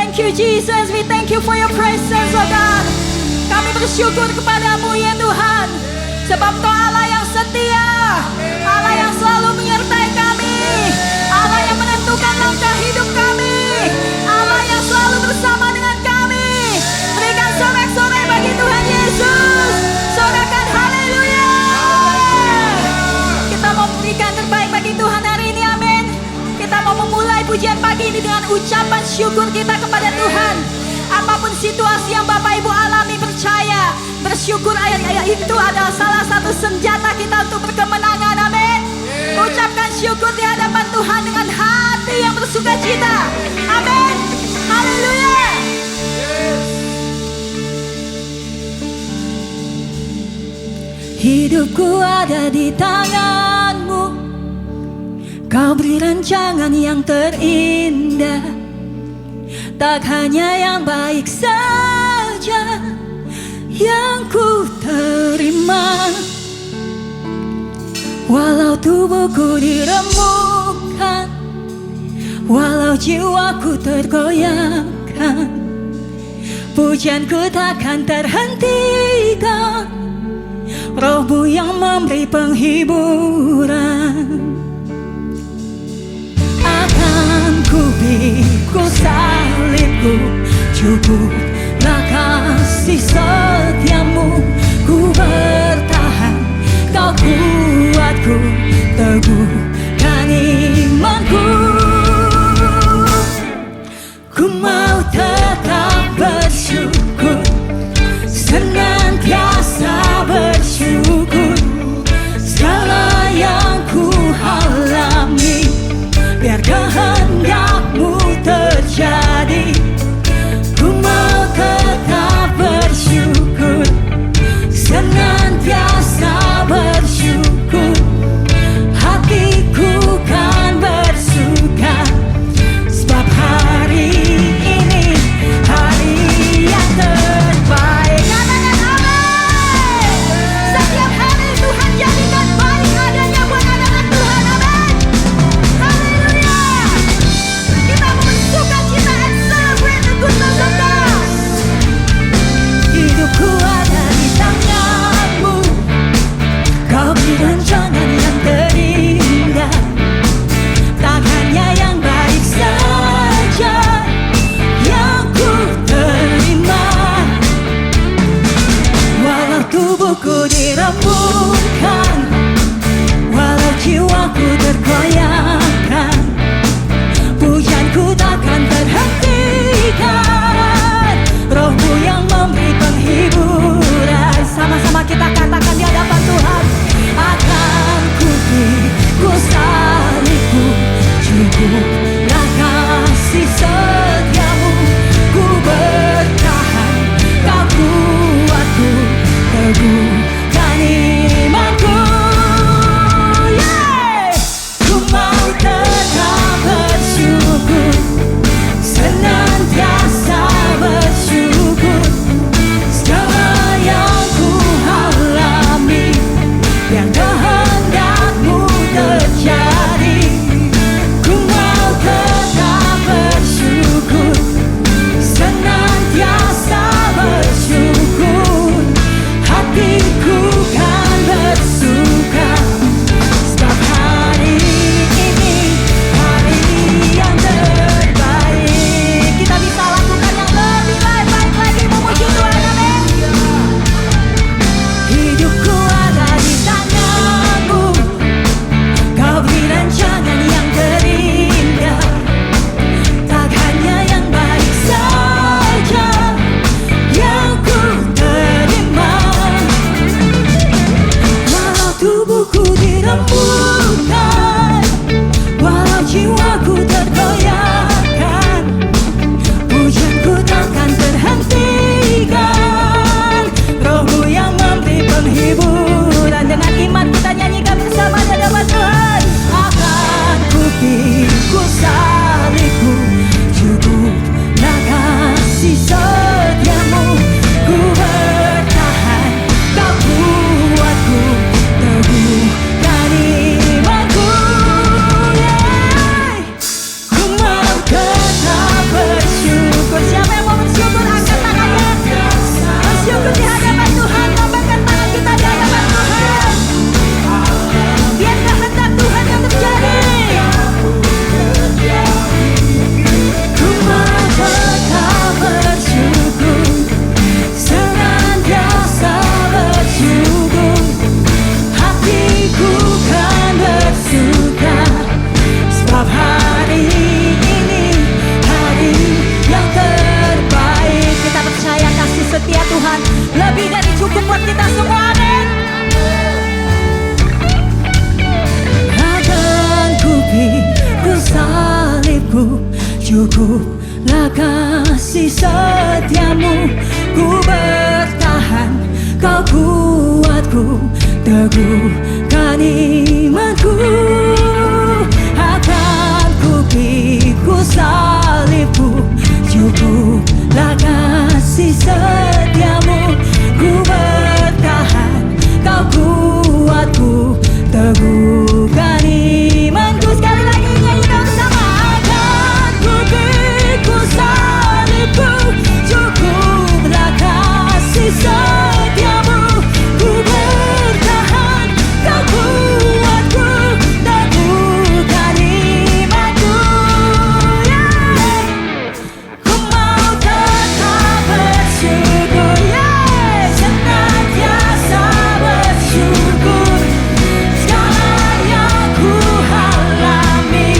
thank you Jesus, we thank you for your presence, oh God. Kami bersyukur kepadamu ya Tuhan, sebab Kau Allah yang setia, Allah yang selalu menyertai kami, Allah yang menentukan langkah hidup kami, Allah yang selalu bersama dengan kami. Berikan sorak-sorai bagi Tuhan Yesus, sorakan haleluya. Kita mau berikan terbaik bagi Tuhan hari ini, amin. Kita mau memulai pujian pagi ini dengan ucapan syukur kita kepada Tuhan. Apapun situasi yang Bapak Ibu alami, percaya bersyukur ayat-ayat itu adalah salah satu senjata kita untuk berkemenangan, amin. Ucapkan syukur di hadapan Tuhan dengan hati yang bersukacita, amin. Haleluya. Hidupku ada di tangan-Mu, Kau beri rancangan yang terindah, tak hanya yang baik saja yang ku terima. Walau tubuhku diremukkan, walau jiwaku tergoyahkan, pujianku takkan terhentikan, Roh-Mu yang memberi penghiburan. Akan ku pikul salibku, cukuplah kasih setiamu. Ku bertahan, Kau kuatku, teguhkan imanku. Ku mau tetap bersyukur, senantiasa bersyukur. Segala yang Cukuplah kasih setiamu, ku bertahan, kau kuatku, teguhkan imanku. Akan ku pikul salibku, cukuplah kasih setiamu, ku bertahan, kau kuatku, teguhkan imanku. Sekali lagi nyanyikan bersama. Akan ku pikul salibku, cukuplah kasih setiamu, ku bertahan, kau kuatku, teguhkan imanku. Ku mau tetap bersyukur, senantiasa bersyukur. Segala yang ku alami,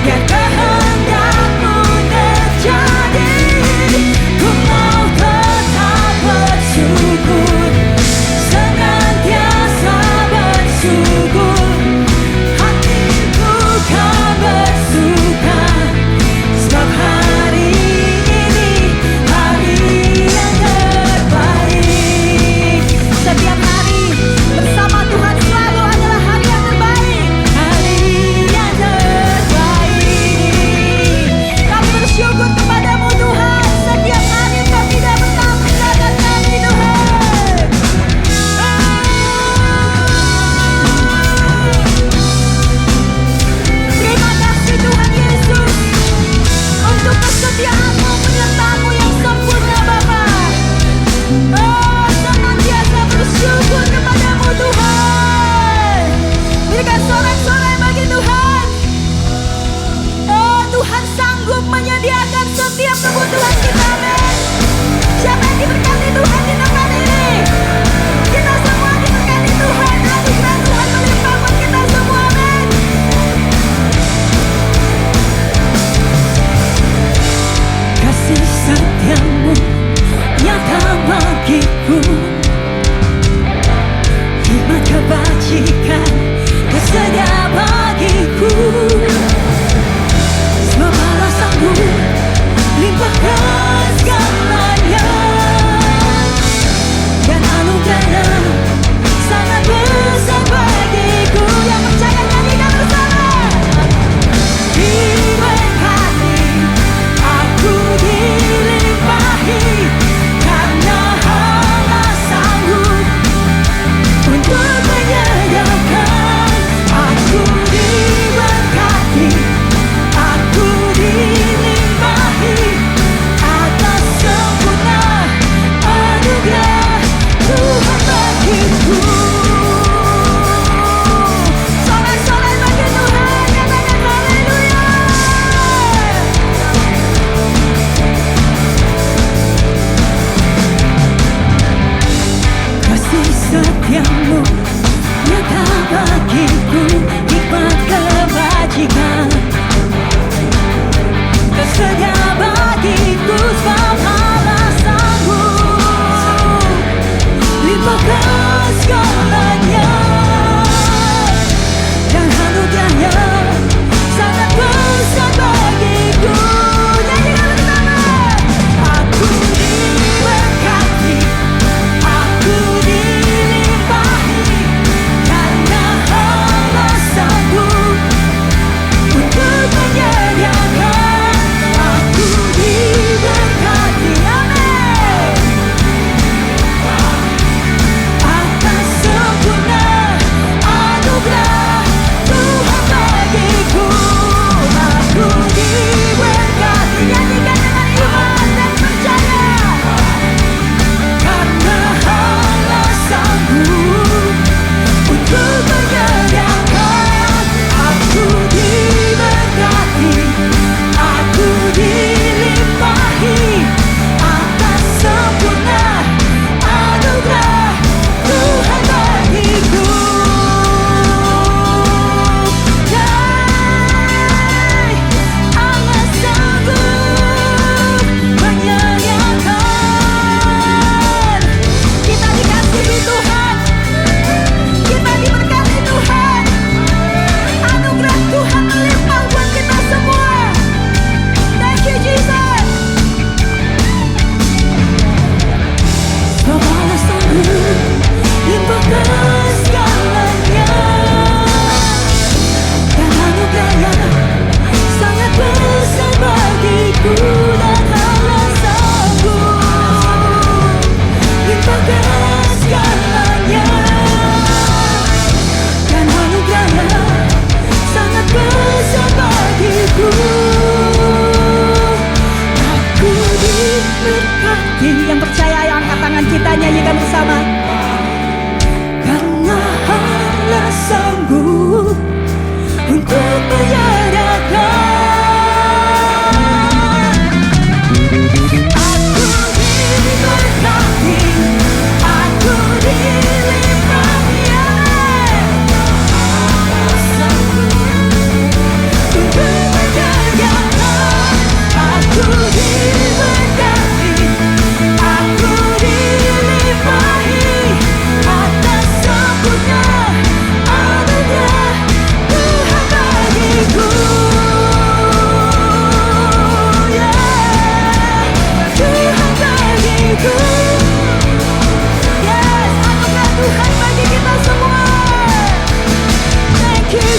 biar kehendakmu terjadi. Ku mau tetap bersyukur, senantiasa bersyukur. Hatiku kan bersuka, sebab hari ini hari yang terbaik. Setiap hari bersama Tuhan selalu adalah hari yang terbaik. Hari yang terbaik. Kami bersyukur kepadamu Tuhan. Setiap hari Engkau tidak pernah meninggalkan kami Tuhan. Terima kasih Tuhan Yesus untuk kesetiaan-Mu, penyertaan-Mu yang sempurna Bapa. Senantiasa bersyukur kepadamu Tuhan. Berikan sorak-sorai bagi Tuhan. Tuhan sanggup menyediakan setiap kebutuhan kita, amin. Siapa yang diberkati Tuhan di tempat ini? Kita semua diberkati Tuhan. Anugerah Tuhan melimpah buat kita semua, amin. Kasih setiamu nyata bagiku, hikmat kebajikan tersedia bagiku. Sebab Allah sanggup limpahkan segalanya.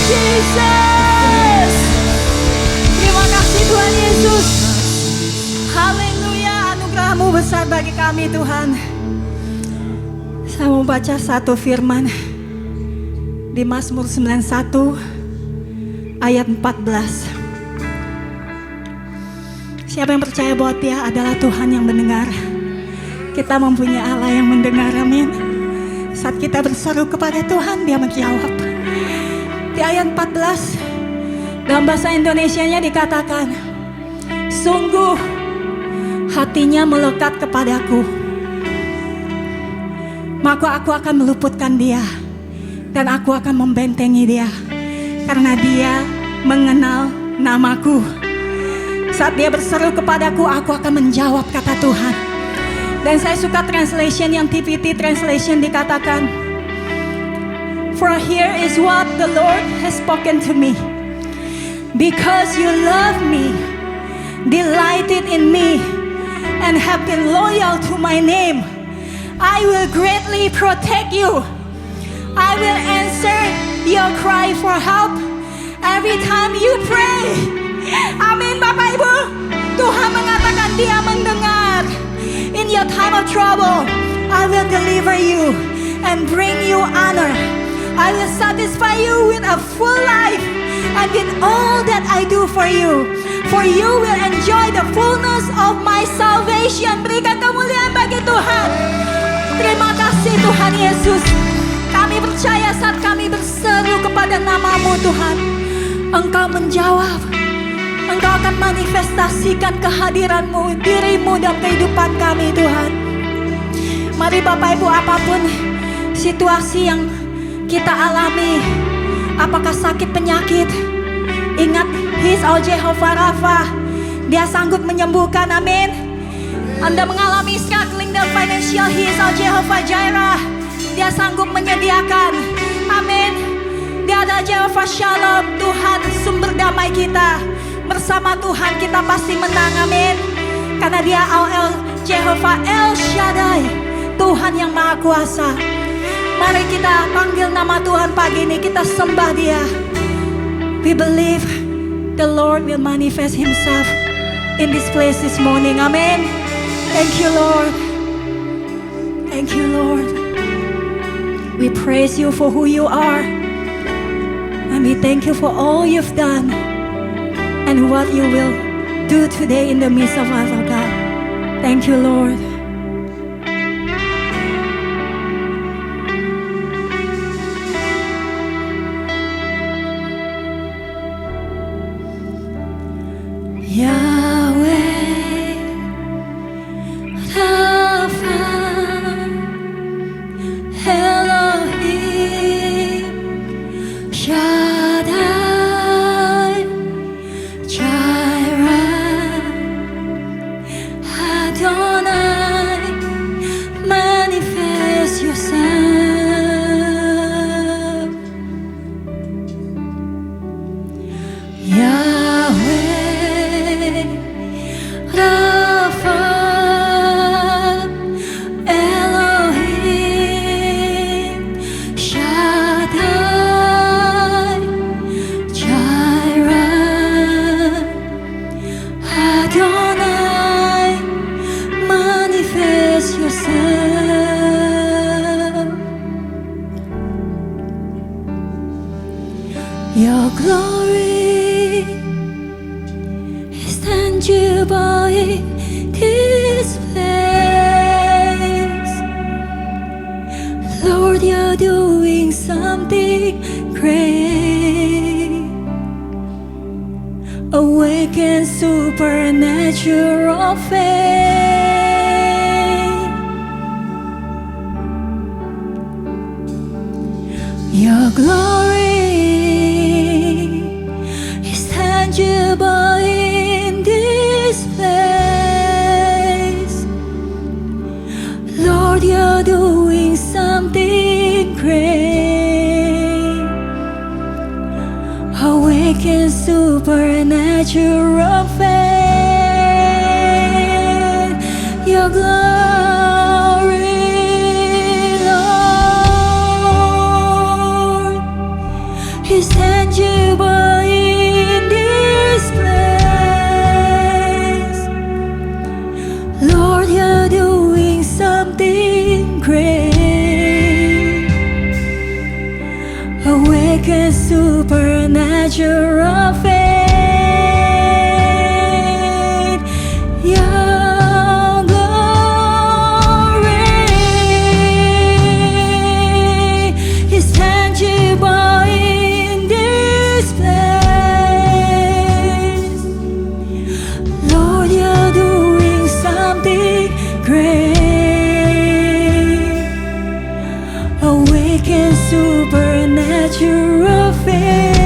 Jesus. Terima kasih Tuhan Yesus. Haleluya, anugerah-Mu besar bagi kami Tuhan. Saya mau baca satu firman di Mazmur 91 ayat 14. Siapa yang percaya bahwa Dia adalah Tuhan yang mendengar? Kita mempunyai Allah yang mendengar, amin. Saat kita berseru kepada Tuhan, Dia menjawab. Di ayat 14 dalam bahasa Indonesianya dikatakan, sungguh hatinya melekat kepadaku, maka aku akan meluputkan dia dan aku akan membentengi dia, karena dia mengenal namaku. Saat dia berseru kepadaku, aku akan menjawab, kata Tuhan. Dan saya suka translation yang TPT translation dikatakan, for here is what the Lord has spoken to me. Because you love me, delighted in me, and have been loyal to my name, I will greatly protect you. I will answer your cry for help every time you pray. Amin Bapak Ibu. Tuhan mengatakan Dia mendengar. In your time of trouble, I will deliver you and bring you honor. I will satisfy you with a full life and with all that I do for you. For you will enjoy the fullness of my salvation. Berikan kemuliaan bagi Tuhan. Terima kasih Tuhan Yesus. Kami percaya saat kami berseru kepada nama-Mu Tuhan, Engkau menjawab. Engkau akan manifestasikan kehadiran-Mu, diri-Mu dalam kehidupan kami Tuhan. Mari Bapak Ibu, apapun situasi yang kita alami, apakah sakit penyakit, ingat He's our Jehovah Rapha. Dia sanggup menyembuhkan, amin. Anda mengalami struggling dalam financial, He is our Jehovah Jireh. Dia sanggup menyediakan, amin. Dia adalah Jehovah Shalom, Tuhan sumber damai kita. Bersama Tuhan kita pasti menang, amin. Karena Dia Jehovah El Shaddai, Tuhan yang Maha Kuasa. Mari kita panggil nama Tuhan pagi ini, kita sembah Dia. We believe the Lord will manifest Himself in this place this morning, amen. Thank you Lord. Thank you Lord. We praise You for who You are, and we thank You for all You've done and what You will do today in the midst of us, oh God. Thank You Lord. Yahweh Rapha Elohim Shaddai Jireh Adonai, manifest Yourself. Yahweh Rapha Elohim Shaddai Jireh Adonai, manifest Yourself. Your glory is tangible in this place. Lord, You're doing something great. Awaken supernatural faith. Your glory is tangible in this place. Lord, You're doing something great. Awaken supernatural faith. Your glory, Lord, is tangible in this place. Lord, you're doing something great. Awaken supernatural faith. Your glory is tangible in this place. Lord, you're doing something great. Awaken supernatural faith.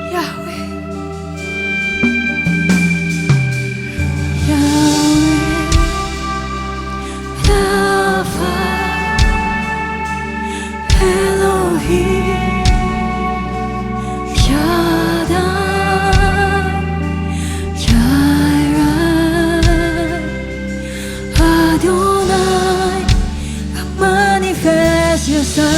Yahweh, Yahweh, Rafa, Elohim, Shaddai, Jireh, Adonai, manifest yourself.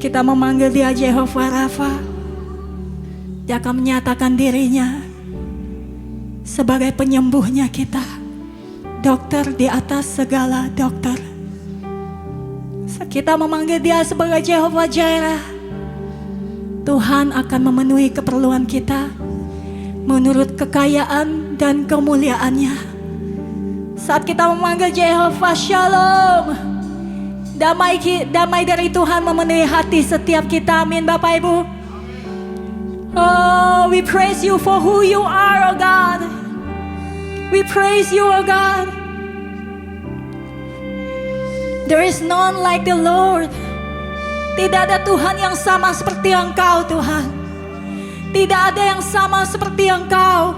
Kita memanggil Dia Jehovah Rafa, Dia akan menyatakan dirinya sebagai penyembuhnya kita, dokter di atas segala dokter. Kita memanggil Dia sebagai Jehovah Jireh, Tuhan akan memenuhi keperluan kita menurut kekayaan dan kemuliaannya. Saat kita memanggil Jehovah Shalom, damai dari Tuhan memenuhi hati setiap kita. Amin Bapak Ibu. Oh, we praise you for who you are, oh God. We praise you, oh God. There is none like the Lord. Tidak ada Tuhan yang sama seperti Engkau, Tuhan. Tidak ada yang sama seperti Engkau.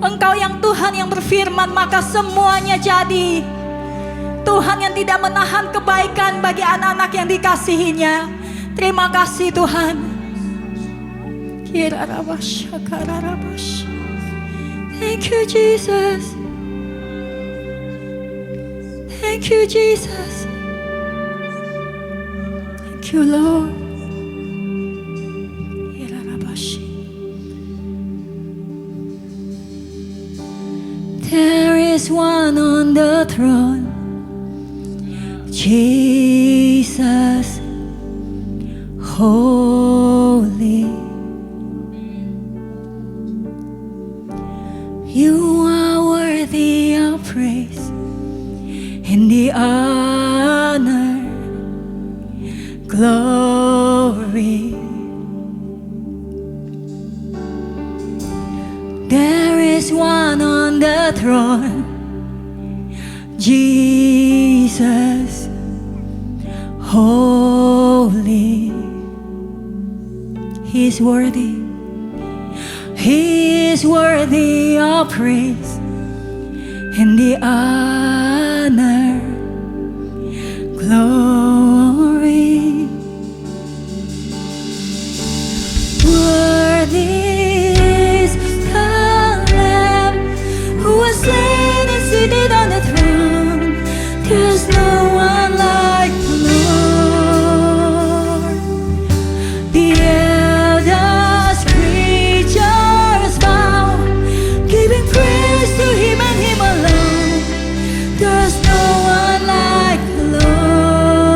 Engkau yang Tuhan yang berfirman, maka semuanya jadi. Tuhan yang tidak menahan kebaikan bagi anak-anak yang dikasihinya. Terima kasih Tuhan. Thank you Jesus. Thank you Jesus. Thank you Lord. There is one on the throne, Jesus, holy. You are worthy of praise and the honor, glory. There is one on the throne, Jesus, holy. He is worthy. He is worthy of praise and the honor, glory. Worthy is the Lamb who was slain and seated on the throne. There's no one like the Lord. The elders, creatures bow, giving praise to Him and Him alone. There's no one like the Lord.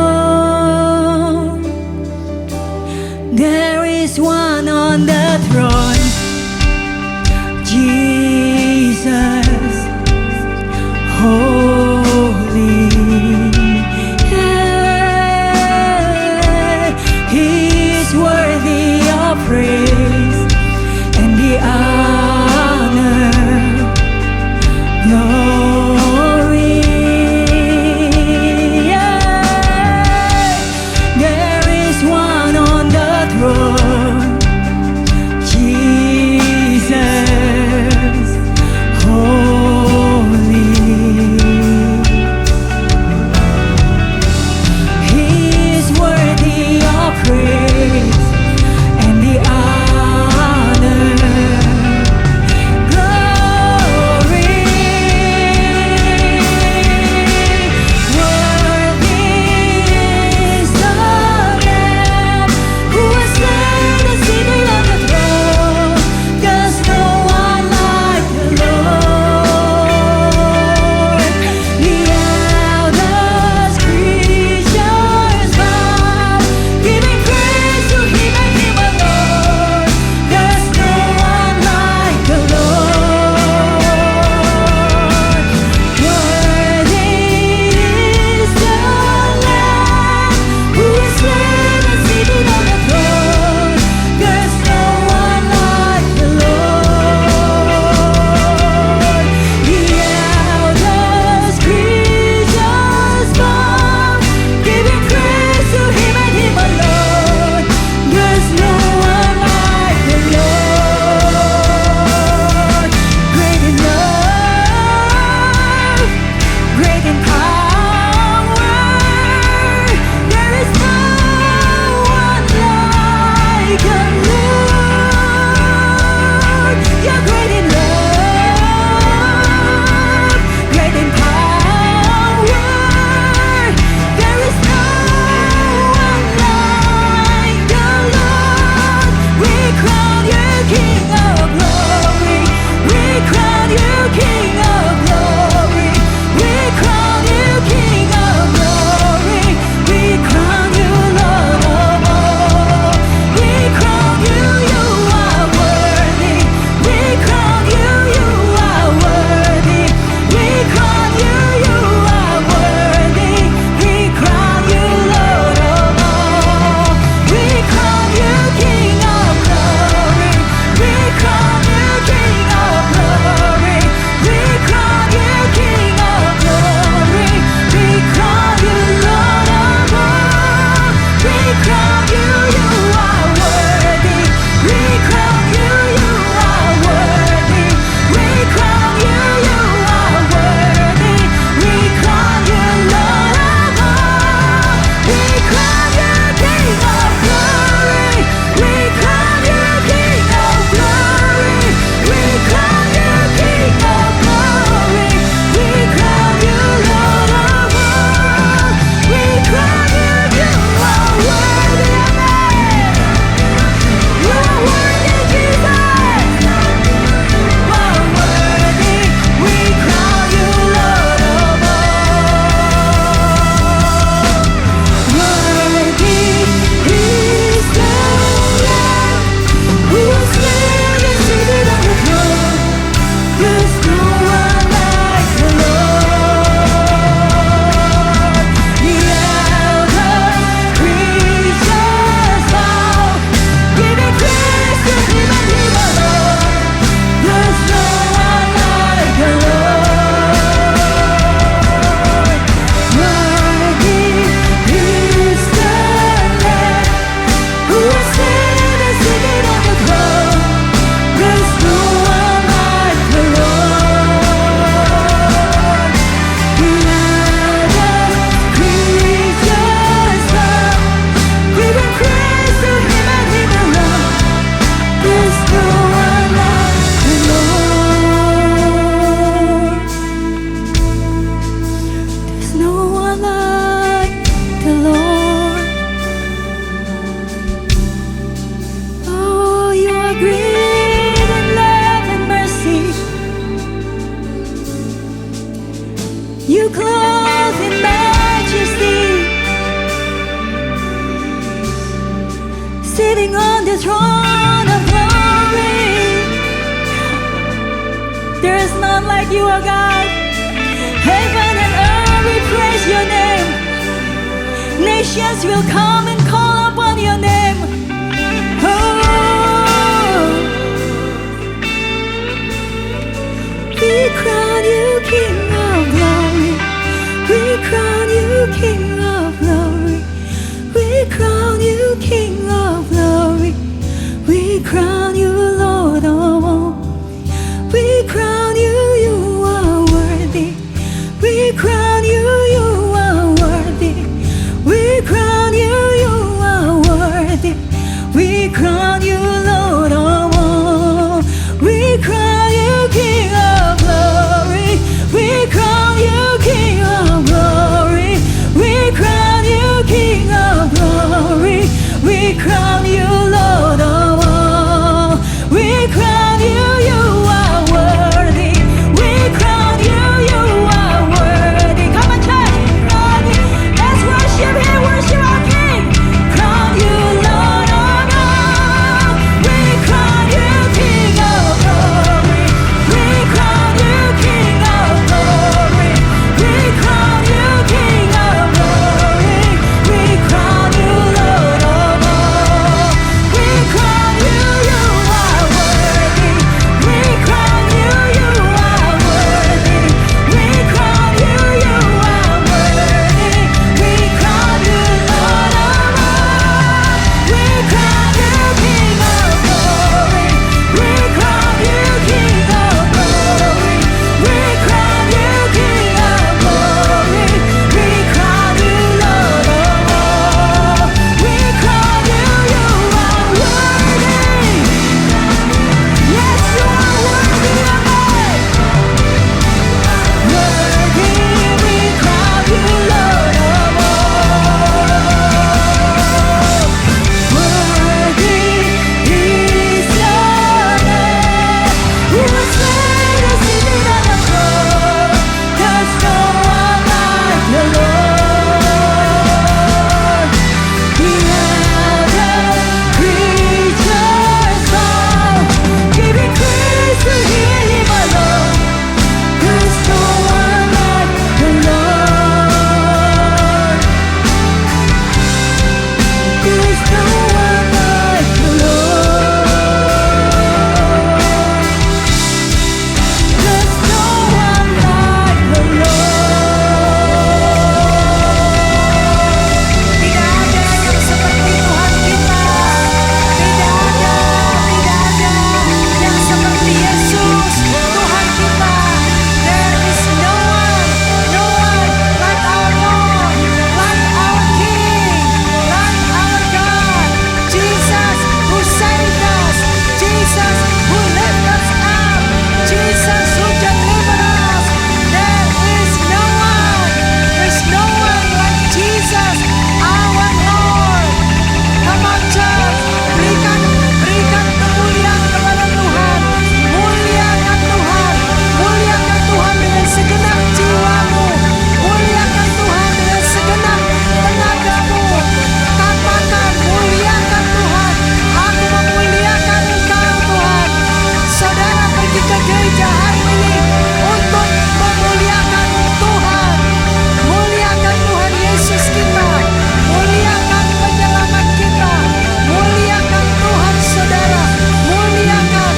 you clothed in majesty, sitting on the throne of glory. There is none like you, O God. Heaven and earth will praise your name. Nations will come and call upon your name. Oh, we crown you King of glory. We crown you King of glory. We crown you King of glory. We crown you Lord of all. We crown you, you are worthy. We crown you, you are worthy. We crown you, you are worthy. We crown you Lord of all. We crown you King of glory. We crown you King of glory. We crown you King of glory. We crown you Lord of all. We crown you, you are worthy. We crown you, you are worthy. Come on, church. Crown you. Let's worship Him, worship our King. Crown you Lord of all. We crown you King of glory. We crown you King of glory. We crown you King of glory. We crown you Lord of all. We crown you, you are worthy. We crown you, you are worthy. We crown you, you are worthy. We crown you Lord of all. We crown you King of glory. We crown you King of glory. We crown you King of glory. We crown you Lord of all. We crown you, you are worthy. Yes, you are worthy of it. Worthy, we crown you Lord of all. Worthy is your name. You were slain and seated on the throne. There's no one like the Lord. The elder creatures bow, giving praise to Him alone. There's no one like the Lord. There's no one like the Lord. There's no one like the Lord. Tidak ada yang seperti Tuhan kita. Tidak ada yang seperti Yesus Tuhan kita. There is no one like our Lord, like our King, like our God. Jesus who saved us, Jesus who lifted us up, Jesus who delivered us. There's no one like Jesus, our Lord. Come on, church, berikan kemuliaan kepada Tuhan. Muliakan Tuhan, muliakan Tuhan dengan segenap jiwamu, muliakan Tuhan dengan segenap tenagamu. Katakan, muliakan Tuhan, aku memuliakan Engkau Tuhan. Saudara pergi ke gereja hari ini untuk memuliakan Tuhan. Muliakan Tuhan Yesus kita, muliakan penyelamat kita, muliakan Tuhan saudara, muliakan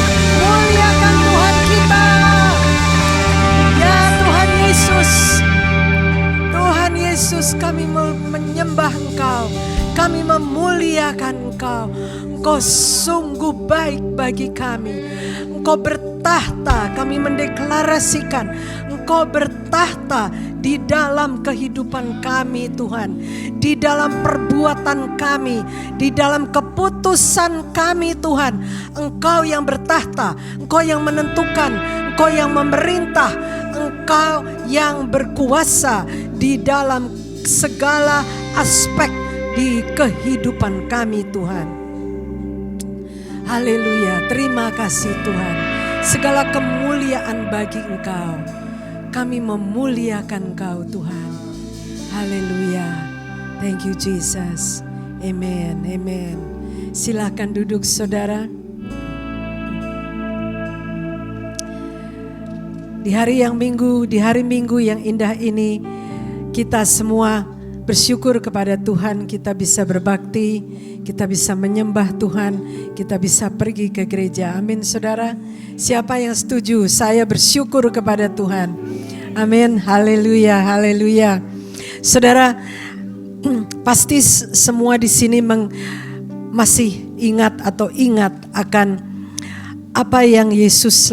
Tuhan kita. Ya Tuhan Yesus, kami menyembah Engkau, kami memuliakan Engkau. Engkau sungguh baik bagi kami. Engkau bertahta, kami mendeklarasikan Engkau bertahta di dalam kehidupan kami Tuhan, di dalam perbuatan kami, di dalam keputusan kami Tuhan. Engkau yang bertahta, Engkau yang menentukan, Engkau yang memerintah, Engkau yang berkuasa di dalam segala aspek di kehidupan kami Tuhan. Haleluya, terima kasih Tuhan. Segala kemuliaan bagi Engkau. Kami memuliakan Kau Tuhan. Haleluya. Thank you Jesus. Amen. Amen. Silakan duduk saudara. Di hari Minggu yang indah ini, kita semua bersyukur kepada Tuhan, kita bisa berbakti, kita bisa menyembah Tuhan, kita bisa pergi ke gereja. Amin saudara. Siapa yang setuju? Saya bersyukur kepada Tuhan. Amin. Haleluya, haleluya. Saudara, pasti semua di sini masih ingat akan apa yang Yesus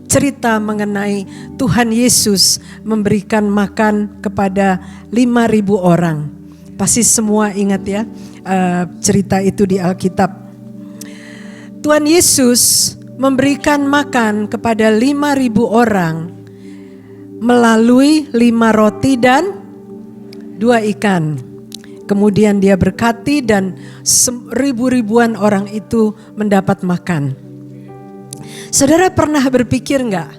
cerita mengenai Tuhan Yesus memberikan makan kepada 5.000 orang. Pasti semua ingat ya cerita itu di Alkitab. Tuhan Yesus memberikan makan kepada 5.000 orang melalui 5 roti dan 2 ikan. Kemudian dia berkati dan ribuan orang itu mendapat makan. Saudara pernah berpikir enggak?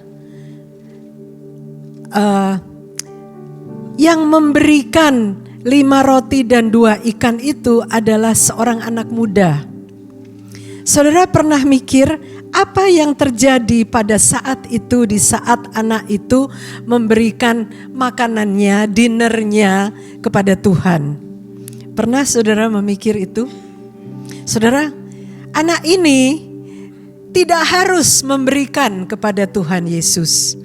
Yang memberikan 5 roti dan 2 ikan itu adalah seorang anak muda. Saudara pernah mikir apa yang terjadi pada saat itu, di saat anak itu memberikan makanannya, dinernya kepada Tuhan? Pernah saudara memikir itu? Saudara, anak ini tidak harus memberikan kepada Tuhan Yesus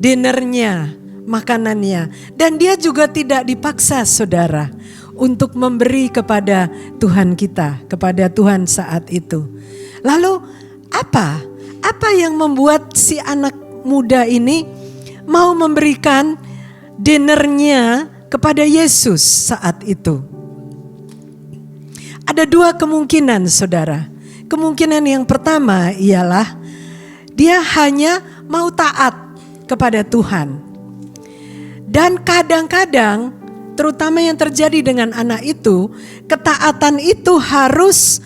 dinernya, makanannya. Dan dia juga tidak dipaksa saudara untuk memberi kepada Tuhan kita, kepada Tuhan saat itu. Lalu apa yang membuat si anak muda ini mau memberikan dinernya kepada Yesus saat itu? Ada 2 kemungkinan saudara. Kemungkinan yang pertama ialah dia hanya mau taat kepada Tuhan. Dan kadang-kadang, terutama yang terjadi dengan anak itu, ketaatan itu harus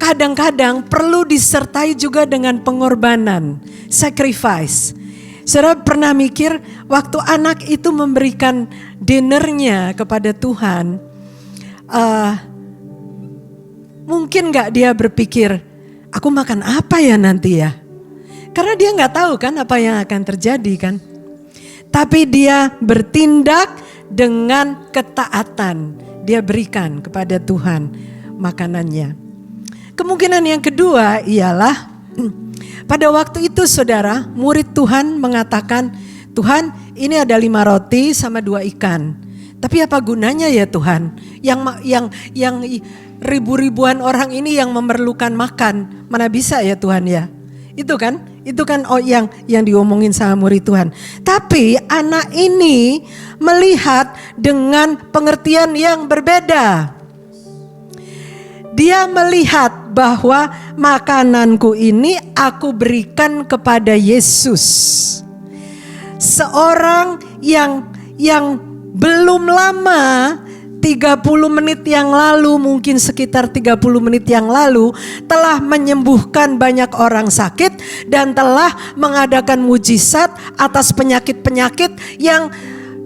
kadang-kadang perlu disertai juga dengan pengorbanan, sacrifice. Saudara pernah mikir waktu anak itu memberikan dinernya kepada Tuhan, mungkin gak dia berpikir, aku makan apa ya nanti ya? Karena dia gak tahu kan apa yang akan terjadi kan. Tapi dia bertindak dengan ketaatan. Dia berikan kepada Tuhan makanannya. Kemungkinan yang kedua ialah, pada waktu itu saudara, murid Tuhan mengatakan, Tuhan ini ada 5 roti sama 2 ikan. Tapi apa gunanya ya Tuhan? Yang ribuan orang ini yang memerlukan makan, mana bisa ya Tuhan ya? Itu kan yang diomongin sama murid Tuhan. Tapi anak ini melihat dengan pengertian yang berbeda. Dia melihat bahwa makananku ini aku berikan kepada Yesus. Seorang yang belum lama, 30 menit yang lalu, mungkin sekitar 30 menit yang lalu, telah menyembuhkan banyak orang sakit dan telah mengadakan mujizat atas penyakit-penyakit yang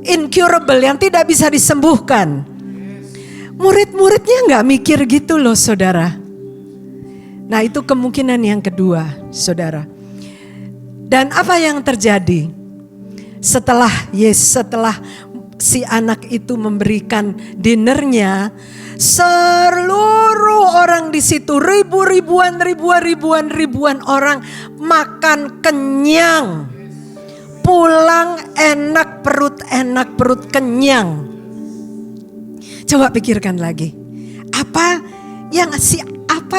incurable, yang tidak bisa disembuhkan. Murid-muridnya gak mikir gitu loh saudara. Nah itu kemungkinan yang kedua saudara. Dan apa yang terjadi? Setelah si anak itu memberikan dinernya, seluruh orang di situ, ribuan orang makan kenyang, pulang enak perut kenyang. Coba pikirkan lagi, apa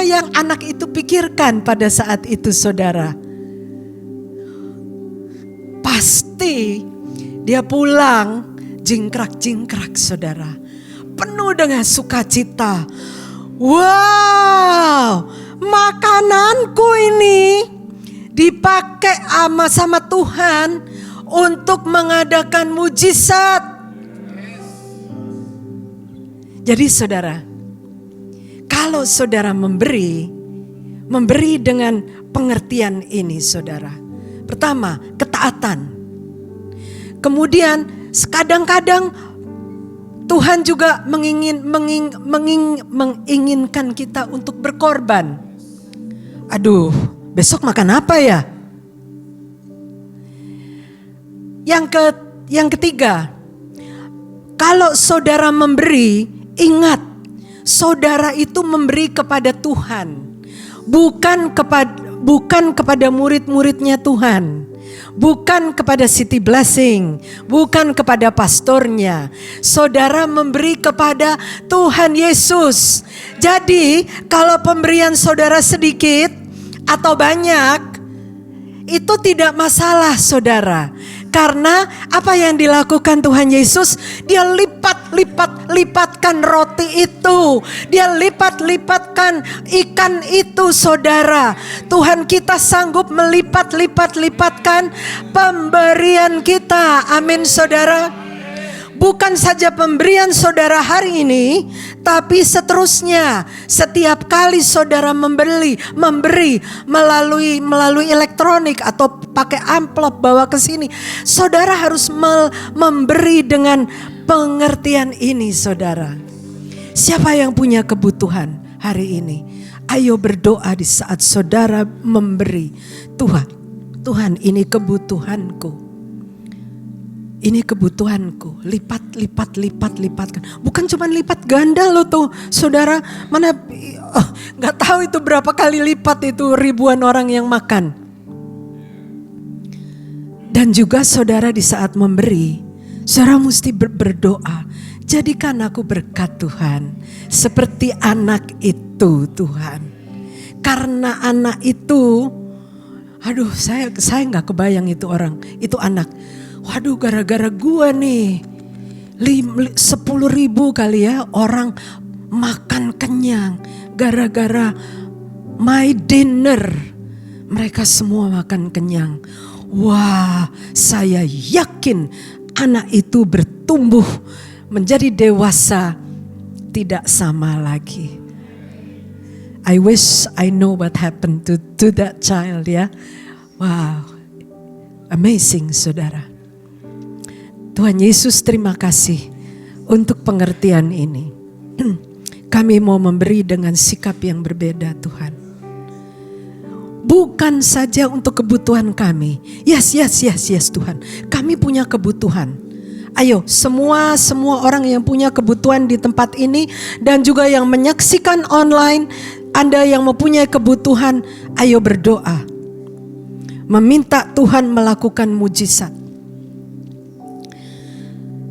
yang anak itu pikirkan pada saat itu saudara? Pasti dia pulang jingkrak saudara, penuh dengan sukacita. Wow, makananku ini dipakai sama Tuhan untuk mengadakan mujizat. Jadi saudara, kalau saudara memberi dengan pengertian ini saudara. Pertama, ketaatan. Kemudian kadang-kadang Tuhan juga menginginkan kita untuk berkorban. Aduh, besok makan apa ya? Yang ketiga, kalau saudara memberi, ingat, saudara itu memberi kepada Tuhan, bukan kepada murid-muridnya Tuhan, bukan kepada City Blessing, bukan kepada pastornya. Saudara memberi kepada Tuhan Yesus. Jadi, kalau pemberian saudara sedikit atau banyak, itu tidak masalah, saudara. Karena apa yang dilakukan Tuhan Yesus, dia lipatkan roti itu, dia lipatkan ikan itu, saudara. Tuhan kita sanggup melipatkan pemberian kita. Amin, saudara. Bukan saja pemberian saudara hari ini, tapi seterusnya. Setiap kali saudara memberi melalui elektronik atau pakai amplop bawa ke sini, saudara harus memberi dengan pengertian ini, saudara. Siapa yang punya kebutuhan hari ini? Ayo berdoa di saat saudara memberi. Tuhan, ini kebutuhanku. Ini kebutuhanku, lipatkan. Bukan cuma lipat ganda loh tuh, saudara. Mana, nggak tahu itu berapa kali lipat itu ribuan orang yang makan. Dan juga saudara di saat memberi, saudara mesti berdoa. Jadikan aku berkat Tuhan, seperti anak itu Tuhan. Karena anak itu, aduh saya nggak kebayang itu orang, itu anak. Waduh, gara-gara gua nih 10.000 kali ya orang makan kenyang. Gara-gara my dinner mereka semua makan kenyang. Wah, saya yakin anak itu bertumbuh menjadi dewasa tidak sama lagi. I wish I know what happened to that child ya. Wow, amazing, saudara. Tuhan Yesus, terima kasih untuk pengertian ini. Kami mau memberi dengan sikap yang berbeda, Tuhan. Bukan saja untuk kebutuhan kami. Yes Tuhan. Kami punya kebutuhan. Ayo semua orang yang punya kebutuhan di tempat ini dan juga yang menyaksikan online, Anda yang mempunyai kebutuhan, ayo berdoa. Meminta Tuhan melakukan mujizat.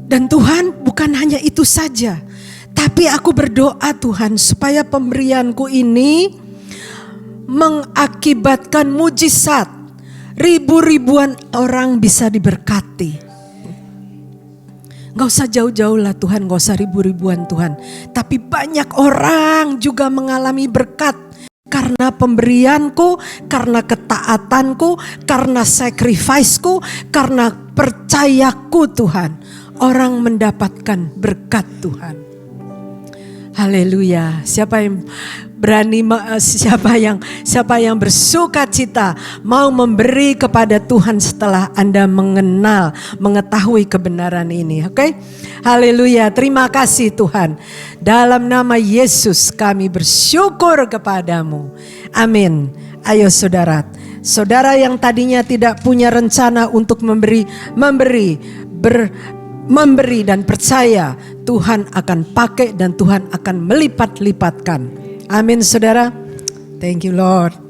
Dan Tuhan, bukan hanya itu saja, tapi aku berdoa Tuhan supaya pemberianku ini mengakibatkan mujizat. Ribuan orang bisa diberkati. Gak usah jauh-jauh lah Tuhan, gak usah ribuan Tuhan. Tapi banyak orang juga mengalami berkat. Karena pemberianku, karena ketaatanku, karena sacrifice-ku, karena percayaku Tuhan. Orang mendapatkan berkat Tuhan. Haleluya. Siapa yang berani, siapa yang bersuka cita mau memberi kepada Tuhan setelah Anda mengetahui kebenaran ini, oke? Haleluya. Terima kasih Tuhan. Dalam nama Yesus kami bersyukur kepadamu. Amin. Ayo saudara yang tadinya tidak punya rencana untuk memberi dan percaya Tuhan akan pakai dan Tuhan akan melipat-lipatkan. Amin, saudara. Thank you, Lord.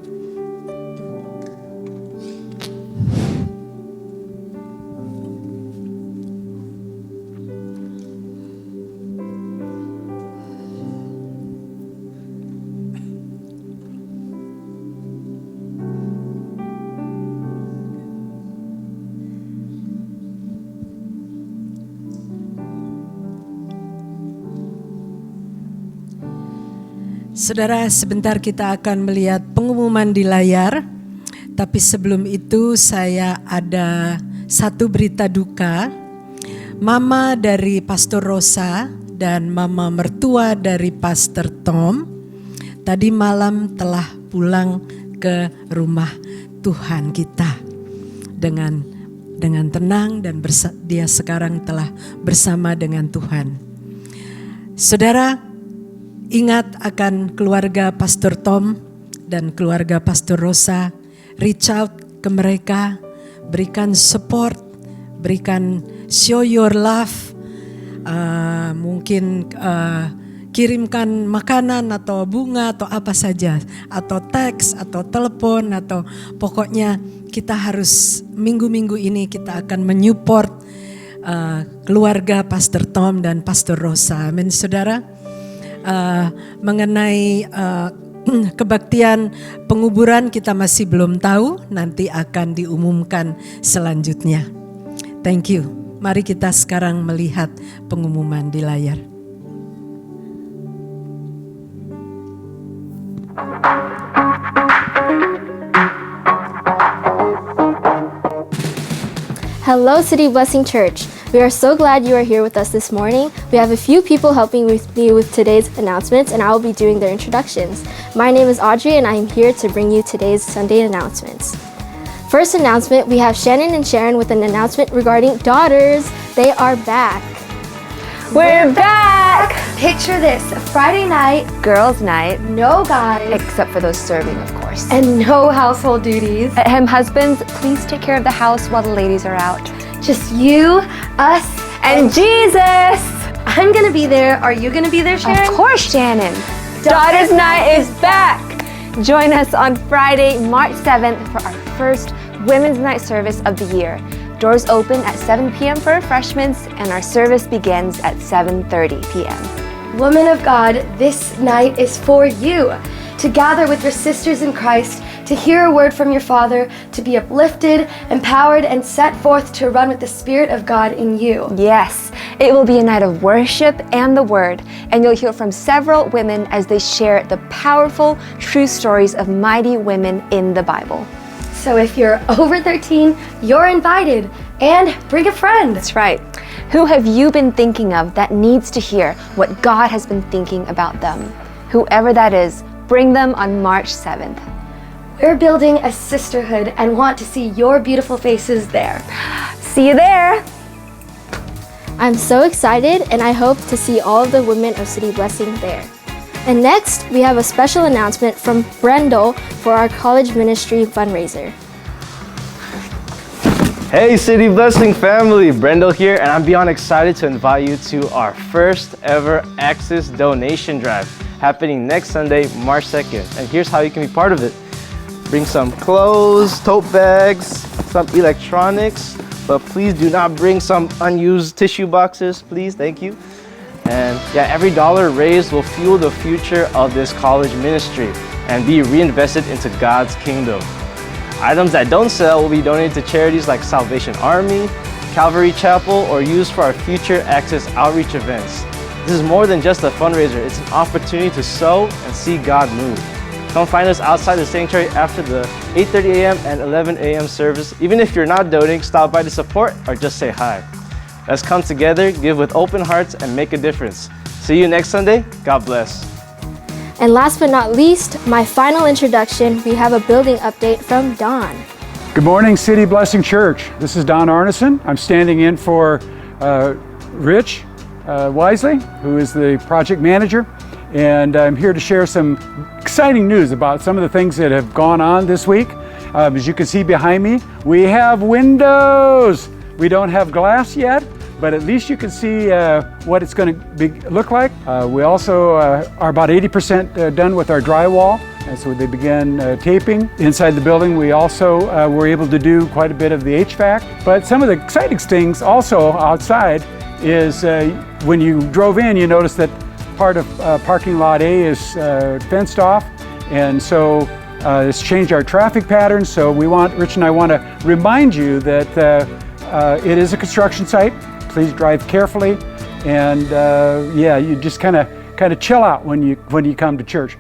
Saudara, sebentar kita akan melihat pengumuman di layar. Tapi sebelum itu saya ada satu berita duka. Mama dari Pastor Rosa dan mama mertua dari Pastor Tom tadi malam telah pulang ke rumah Tuhan kita dengan dengan tenang dan dia sekarang telah bersama dengan Tuhan. Saudara, ingat akan keluarga Pastor Tom dan keluarga Pastor Rosa. Reach out ke mereka, berikan support, berikan show your love, mungkin kirimkan makanan atau bunga atau apa saja, atau teks atau telepon, atau pokoknya kita harus minggu-minggu ini kita akan menyupport keluarga Pastor Tom dan Pastor Rosa. Amin, saudara. Mengenai kebaktian penguburan kita masih belum tahu, nanti akan diumumkan selanjutnya. Thank you. Mari kita sekarang melihat pengumuman di layar. Hello, City Blessing Church. We are so glad you are here with us this morning. We have a few people helping me with today's announcements, and I will be doing their introductions. My name is Audrey, and I am here to bring you today's Sunday announcements. First announcement, we have Shannon and Sharon with an announcement regarding daughters. They are back. We're back! Picture this, a Friday night, Girls' night, no guys, except for those serving, of course. and no household duties. Husbands, please take care of the house while the ladies are out. Just you, us, And Jesus! I'm gonna be there. Are you gonna be there, Sharon? Of course, Shannon. Daughters' Night is back! Join us on Friday, March 7th for our first Women's Night service of the year. Doors open at 7 p.m. for refreshments, and our service begins at 7:30 p.m. Woman of God, this night is for you. To gather with your sisters in Christ, to hear a word from your Father, to be uplifted, empowered, and set forth to run with the Spirit of God in you. Yes, it will be a night of worship and the Word, and you'll hear from several women as they share the powerful, true stories of mighty women in the Bible. So if you're over 13, you're invited. And bring a friend. That's right. Who have you been thinking of that needs to hear what God has been thinking about them? Whoever that is, bring them on March 7th. We're building a sisterhood and want to see your beautiful faces there. See you there! I'm so excited, and I hope to see all of the women of City Blessing there. And next, we have a special announcement from Brendel for our college ministry fundraiser. Hey City Blessing family, Brendel here, and I'm beyond excited to invite you to our first ever Access donation drive happening next Sunday, March 2nd. And here's how you can be part of it. Bring some clothes, tote bags, some electronics, but please do not bring some unused tissue boxes, please, thank you. And yeah, every dollar raised will fuel the future of this college ministry and be reinvested into God's kingdom. Items that don't sell will be donated to charities like Salvation Army, Calvary Chapel, or used for our future Access outreach events. This is more than just a fundraiser, it's an opportunity to sow and see God move. Come find us outside the sanctuary after the 8:30 a.m. and 11 a.m. service. Even if you're not donating, stop by to support or just say hi. Let's come together, give with open hearts, and make a difference. See you next Sunday. God bless. And last but not least, my final introduction, we have a building update from Don. Good morning, City Blessing Church. This is Don Arneson. I'm standing in for Rich Wisely, who is the project manager, and I'm here to share some exciting news about some of the things that have gone on this week. As you can see behind me, we have windows. We don't have glass yet, but at least you can see what it's going to look like. We also are about 80% done with our drywall, and so they began taping inside the building. We also were able to do quite a bit of the HVAC, but some of the exciting things also outside is when you drove in, you noticed that part of parking lot A is fenced off, and so it's changed our traffic patterns. So Rich and I want to remind you that it is a construction site. Please drive carefully, and yeah, you just kind of chill out when you come to church.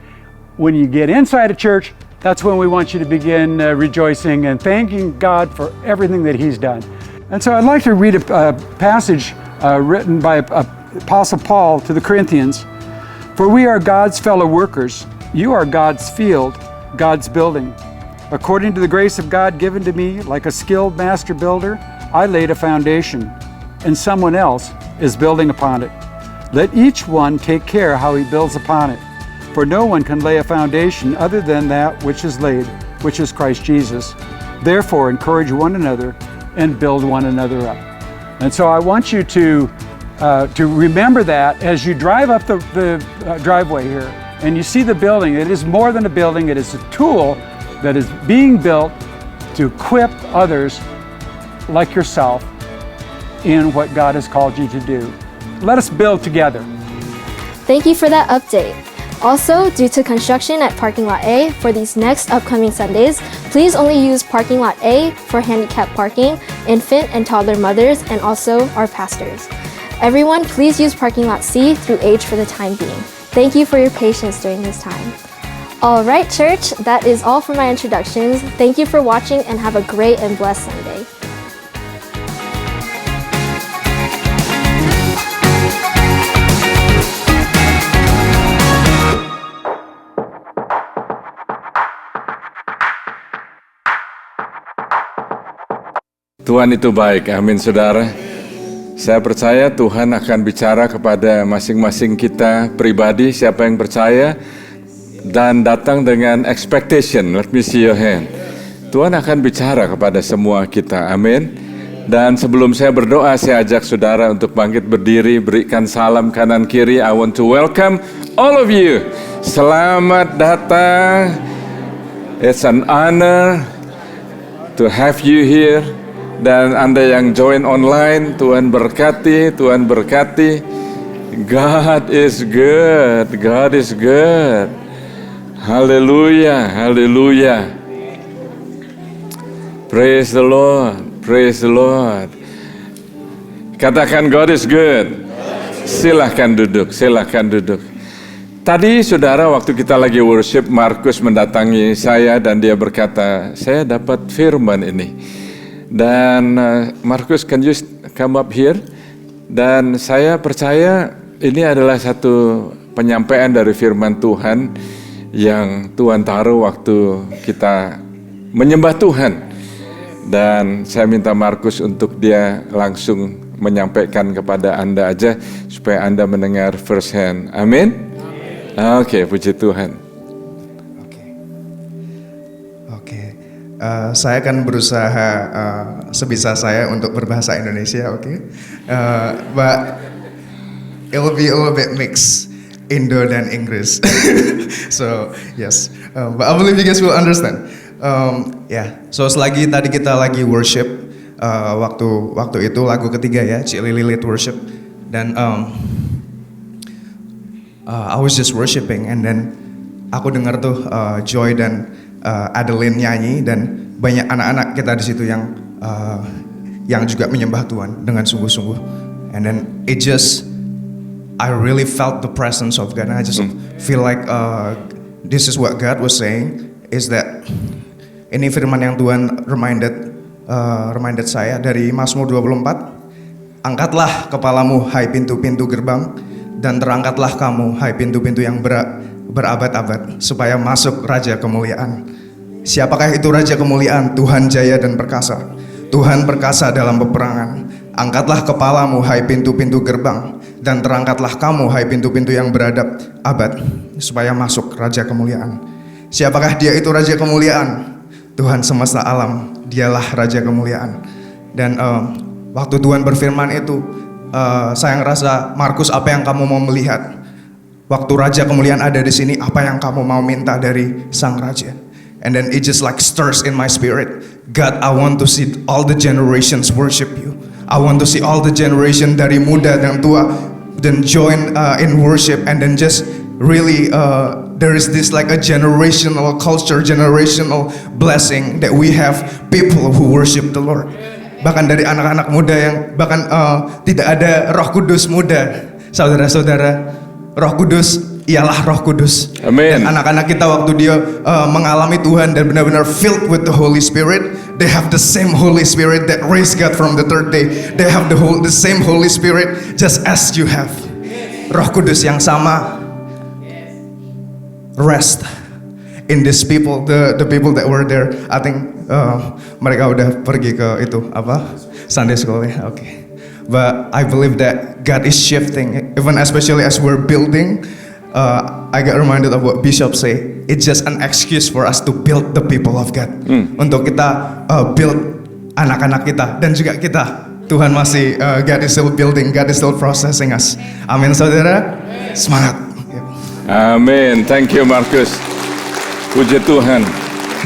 When you get inside a church, that's when we want you to begin rejoicing and thanking God for everything that He's done. And so I'd like to read a passage written by Apostle Paul to the Corinthians. For we are God's fellow workers. You are God's field, God's building. According to the grace of God given to me, like a skilled master builder, I laid a foundation, and someone else is building upon it. Let each one take care how he builds upon it. For no one can lay a foundation other than that which is laid, which is Christ Jesus. Therefore, encourage one another and build one another up. And so I want you to remember that as you drive up the driveway here and you see the building. It is more than a building, it is a tool that is being built to equip others like yourself in what God has called you to do. Let us build together. Thank you for that update. Also, due to construction at Parking Lot A for these next upcoming Sundays, please only use Parking Lot A for handicap parking, infant and toddler mothers, and also our pastors. Everyone, please use Parking Lot C through H for the time being. Thank you for your patience during this time. All right, church, that is all for my introductions. Thank you for watching and have a great and blessed Sunday. Tuhan itu baik, amin saudara. Saya percaya Tuhan akan bicara kepada masing-masing kita pribadi, siapa yang percaya dan datang dengan expectation. Let me see your hand. Tuhan akan bicara kepada semua kita, amin. Dan sebelum saya berdoa, saya ajak saudara untuk bangkit berdiri, berikan salam kanan kiri. I want to welcome all of you. Selamat datang. It's an honor to have you here. Dan Anda yang join online, Tuhan berkati, Tuhan berkati. God is good, God is good. Haleluya, haleluya. Praise the Lord, praise the Lord. Katakan God is good. Silahkan duduk, silahkan duduk. Tadi saudara waktu kita lagi worship, Markus mendatangi saya dan dia berkata, saya dapat firman ini. Dan Markus, can you come up here? Dan saya percaya ini adalah satu penyampaian dari firman Tuhan yang Tuhan taruh waktu kita menyembah Tuhan. Dan saya minta Markus untuk dia langsung menyampaikan kepada Anda aja supaya Anda mendengar first hand. Amin? Oke, puji Tuhan. Saya akan berusaha sebisa saya untuk berbahasa Indonesia, okay? But it will be a little bit mixed Indo dan Inggris. So yes, but I believe you guys will understand. So selagi tadi kita lagi worship, waktu itu lagu ketiga ya, Cili Lilit Worship, dan I was just worshiping, and then aku dengar tuh Joy dan Adeline nyanyi, dan banyak anak-anak kita di situ yang juga menyembah Tuhan dengan sungguh-sungguh. And then I really felt the presence of God. And I just feel like this is what God was saying, is that ini firman yang Tuhan reminded saya dari Mazmur 24. Angkatlah kepalamu hai pintu-pintu gerbang, dan terangkatlah kamu hai pintu-pintu yang berabad-abad, supaya masuk Raja Kemuliaan. Siapakah itu Raja Kemuliaan? Tuhan jaya dan perkasa. Tuhan perkasa dalam peperangan. Angkatlah kepalamu hai pintu-pintu gerbang, dan terangkatlah kamu hai pintu-pintu yang beradab abad, supaya masuk Raja Kemuliaan. Siapakah dia itu Raja Kemuliaan? Tuhan semesta alam, dialah Raja Kemuliaan. Dan waktu Tuhan berfirman itu, saya ngerasa, Markus, apa yang kamu mau melihat? Waktu Raja Kemuliaan ada di sini, apa yang kamu mau minta dari Sang Raja? And then it just like stirs in my spirit. God, I want to see all the generations worship you. I want to see all the generation dari muda dan tua then join in worship, and then just really there is this like a generational culture, generational blessing that we have people who worship the Lord. Bahkan dari anak-anak muda yang bahkan tidak ada Roh Kudus muda, saudara-saudara. Roh Kudus ialah Roh Kudus. Amin. Dan anak-anak kita waktu dia mengalami Tuhan dan benar-benar filled with the Holy Spirit, they have the same Holy Spirit that raised God from the third day. They have the same Holy Spirit just as you have. Roh Kudus yang sama rest in these people, the people that were there. I think mereka udah pergi ke itu apa? Sunday school ya, okay. But I believe that God is shifting, even especially as we're building. I got reminded of what Bishop say. It's just an excuse for us to build the people of God. Untuk kita build anak-anak kita dan juga kita. Tuhan masih, God is still building, God is still processing us. Amin saudara, semangat. Amin, thank you Markus. Puji Tuhan.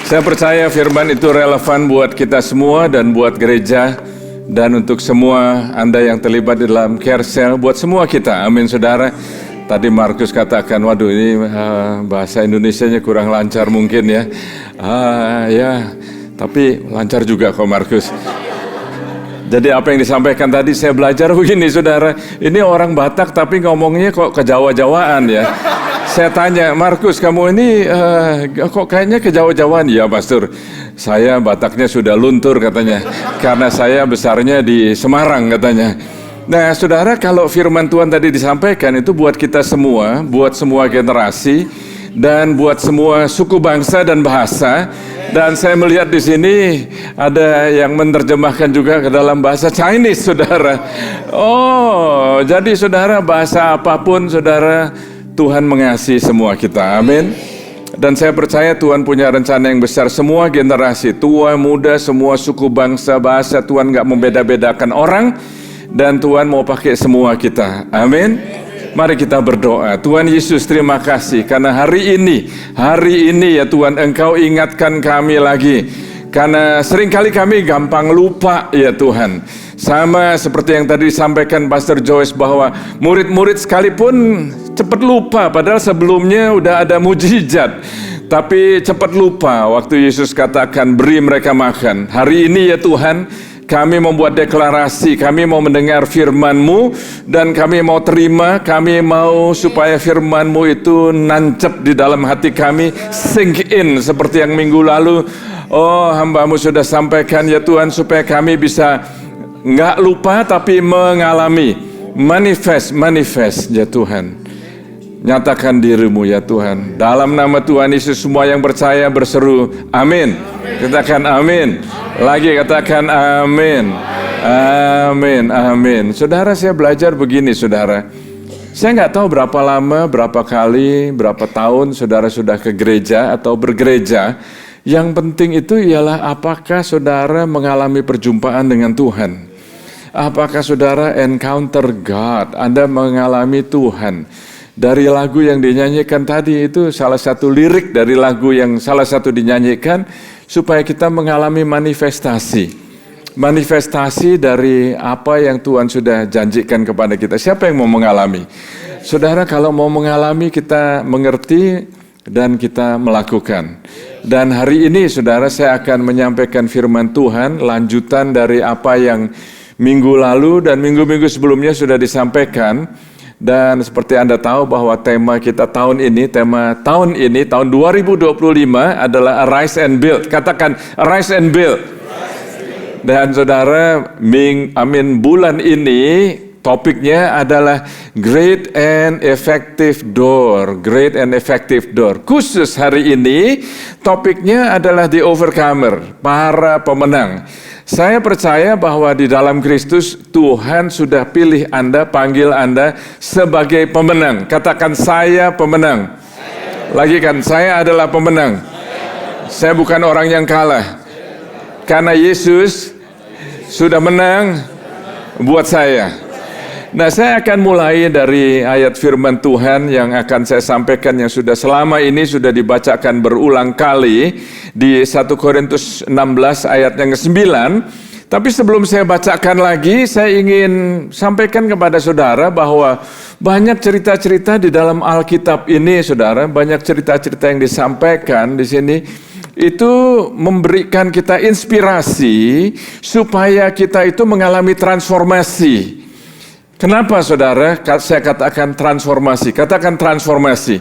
Saya percaya firman itu relevan buat kita semua dan buat gereja. Dan untuk semua Anda yang terlibat di dalam care cell, buat semua kita, amin saudara. Tadi Markus katakan, waduh ini bahasa Indonesianya kurang lancar mungkin ya. Ya, tapi lancar juga kok Markus. Jadi apa yang disampaikan tadi saya belajar begini saudara. Ini orang Batak tapi ngomongnya kok kejawa-jawaan ya. Saya tanya, Markus kamu ini kok kayaknya kejawa-jawaan? Ya Pastor, saya Bataknya sudah luntur katanya. Karena saya besarnya di Semarang katanya. Nah saudara, kalau firman Tuhan tadi disampaikan itu buat kita semua, buat semua generasi, dan buat semua suku bangsa dan bahasa. Dan saya melihat di sini ada yang menerjemahkan juga ke dalam bahasa Chinese saudara. Oh, jadi saudara bahasa apapun saudara, Tuhan mengasihi semua kita, amin. Dan saya percaya Tuhan punya rencana yang besar. Semua generasi, tua, muda, semua suku, bangsa, bahasa, Tuhan gak membeda-bedakan orang. Dan Tuhan mau pakai semua kita, amin. Mari kita berdoa. Tuhan Yesus terima kasih karena hari ini ya Tuhan Engkau ingatkan kami lagi. Karena seringkali kami gampang lupa ya Tuhan. Sama seperti yang tadi disampaikan Pastor Joyce bahwa murid-murid sekalipun cepat lupa padahal sebelumnya udah ada mujizat. Tapi cepat lupa waktu Yesus katakan beri mereka makan. Hari ini ya Tuhan kami membuat deklarasi, kami mau mendengar firman-Mu dan kami mau terima, kami mau supaya firman-Mu itu nancep di dalam hati kami, sink in seperti yang minggu lalu. Oh hamba-Mu sudah sampaikan ya Tuhan supaya kami bisa nggak lupa tapi mengalami manifest ya Tuhan. Nyatakan diri-Mu ya Tuhan. Dalam nama Tuhan Yesus semua yang percaya berseru amin. Katakan amin. Lagi katakan amin. Amin, amin. Saudara saya belajar begini saudara. Saya nggak tahu berapa lama, berapa kali, berapa tahun saudara sudah ke gereja atau bergereja. Yang penting itu ialah apakah saudara mengalami perjumpaan dengan Tuhan. Apakah saudara encounter God, Anda mengalami Tuhan. Dari lagu yang dinyanyikan tadi itu salah satu lirik dari lagu yang salah satu dinyanyikan supaya kita mengalami manifestasi. Manifestasi dari apa yang Tuhan sudah janjikan kepada kita. Siapa yang mau mengalami? Saudara kalau mau mengalami kita mengerti dan kita melakukan. Dan hari ini saudara saya akan menyampaikan firman Tuhan lanjutan dari apa yang minggu lalu dan minggu-minggu sebelumnya sudah disampaikan. Dan seperti Anda tahu bahwa tema kita tahun ini tahun 2025 adalah Arise and Build. Katakan Arise and Build. Dan saudara, bulan ini topiknya adalah Great and Effective Door. Great and Effective Door. Khusus hari ini topiknya adalah The Overcomer, para pemenang. Saya percaya bahwa di dalam Kristus Tuhan sudah pilih Anda, panggil Anda sebagai pemenang. Katakan saya pemenang. Lagi kan, saya adalah pemenang. Saya bukan orang yang kalah. Karena Yesus sudah menang buat saya. Nah, saya akan mulai dari ayat firman Tuhan yang akan saya sampaikan yang sudah selama ini sudah dibacakan berulang kali di 1 Korintus 16 ayat yang ke-9. Tapi sebelum saya bacakan lagi, saya ingin sampaikan kepada saudara bahwa banyak cerita-cerita di dalam Alkitab ini, saudara, banyak cerita-cerita yang disampaikan di sini itu memberikan kita inspirasi supaya kita itu mengalami transformasi. Kenapa saudara saya katakan transformasi? Katakan transformasi.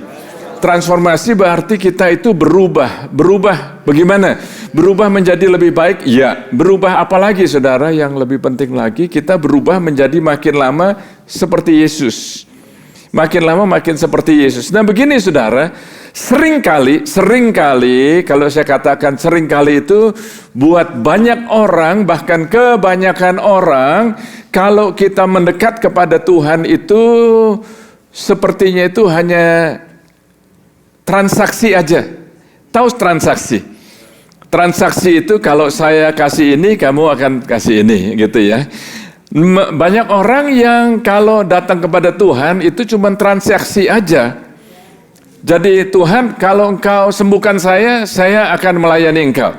Transformasi berarti kita itu berubah. Berubah bagaimana? Berubah menjadi lebih baik? Ya. Berubah apa lagi saudara? Yang lebih penting lagi kita berubah menjadi makin lama seperti Yesus. Makin lama makin seperti Yesus. Nah begini saudara, seringkali kalau saya katakan seringkali itu buat banyak orang, bahkan kebanyakan orang, kalau kita mendekat kepada Tuhan itu sepertinya itu hanya transaksi aja. Tahu transaksi? Transaksi itu kalau saya kasih ini, kamu akan kasih ini, gitu ya. Banyak orang yang kalau datang kepada Tuhan itu cuma transaksi aja. Jadi Tuhan, kalau engkau sembuhkan saya akan melayani engkau.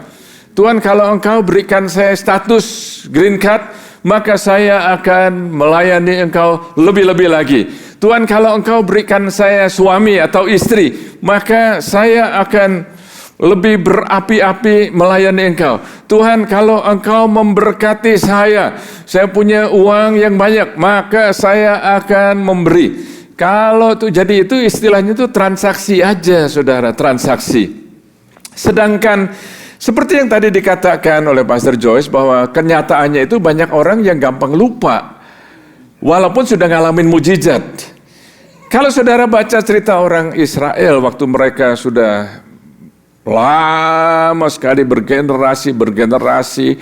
Tuhan, kalau engkau berikan saya status green card, maka saya akan melayani engkau lebih-lebih lagi. Tuhan, kalau engkau berikan saya suami atau istri, maka saya akan lebih berapi-api melayani engkau. Tuhan, kalau engkau memberkati saya punya uang yang banyak, maka saya akan memberi. Kalau itu jadi itu istilahnya itu transaksi aja, saudara, transaksi. Sedangkan seperti yang tadi dikatakan oleh Pastor Joyce bahwa kenyataannya itu banyak orang yang gampang lupa walaupun sudah ngalamin mujizat. Kalau saudara baca cerita orang Israel waktu mereka sudah lama sekali bergenerasi 400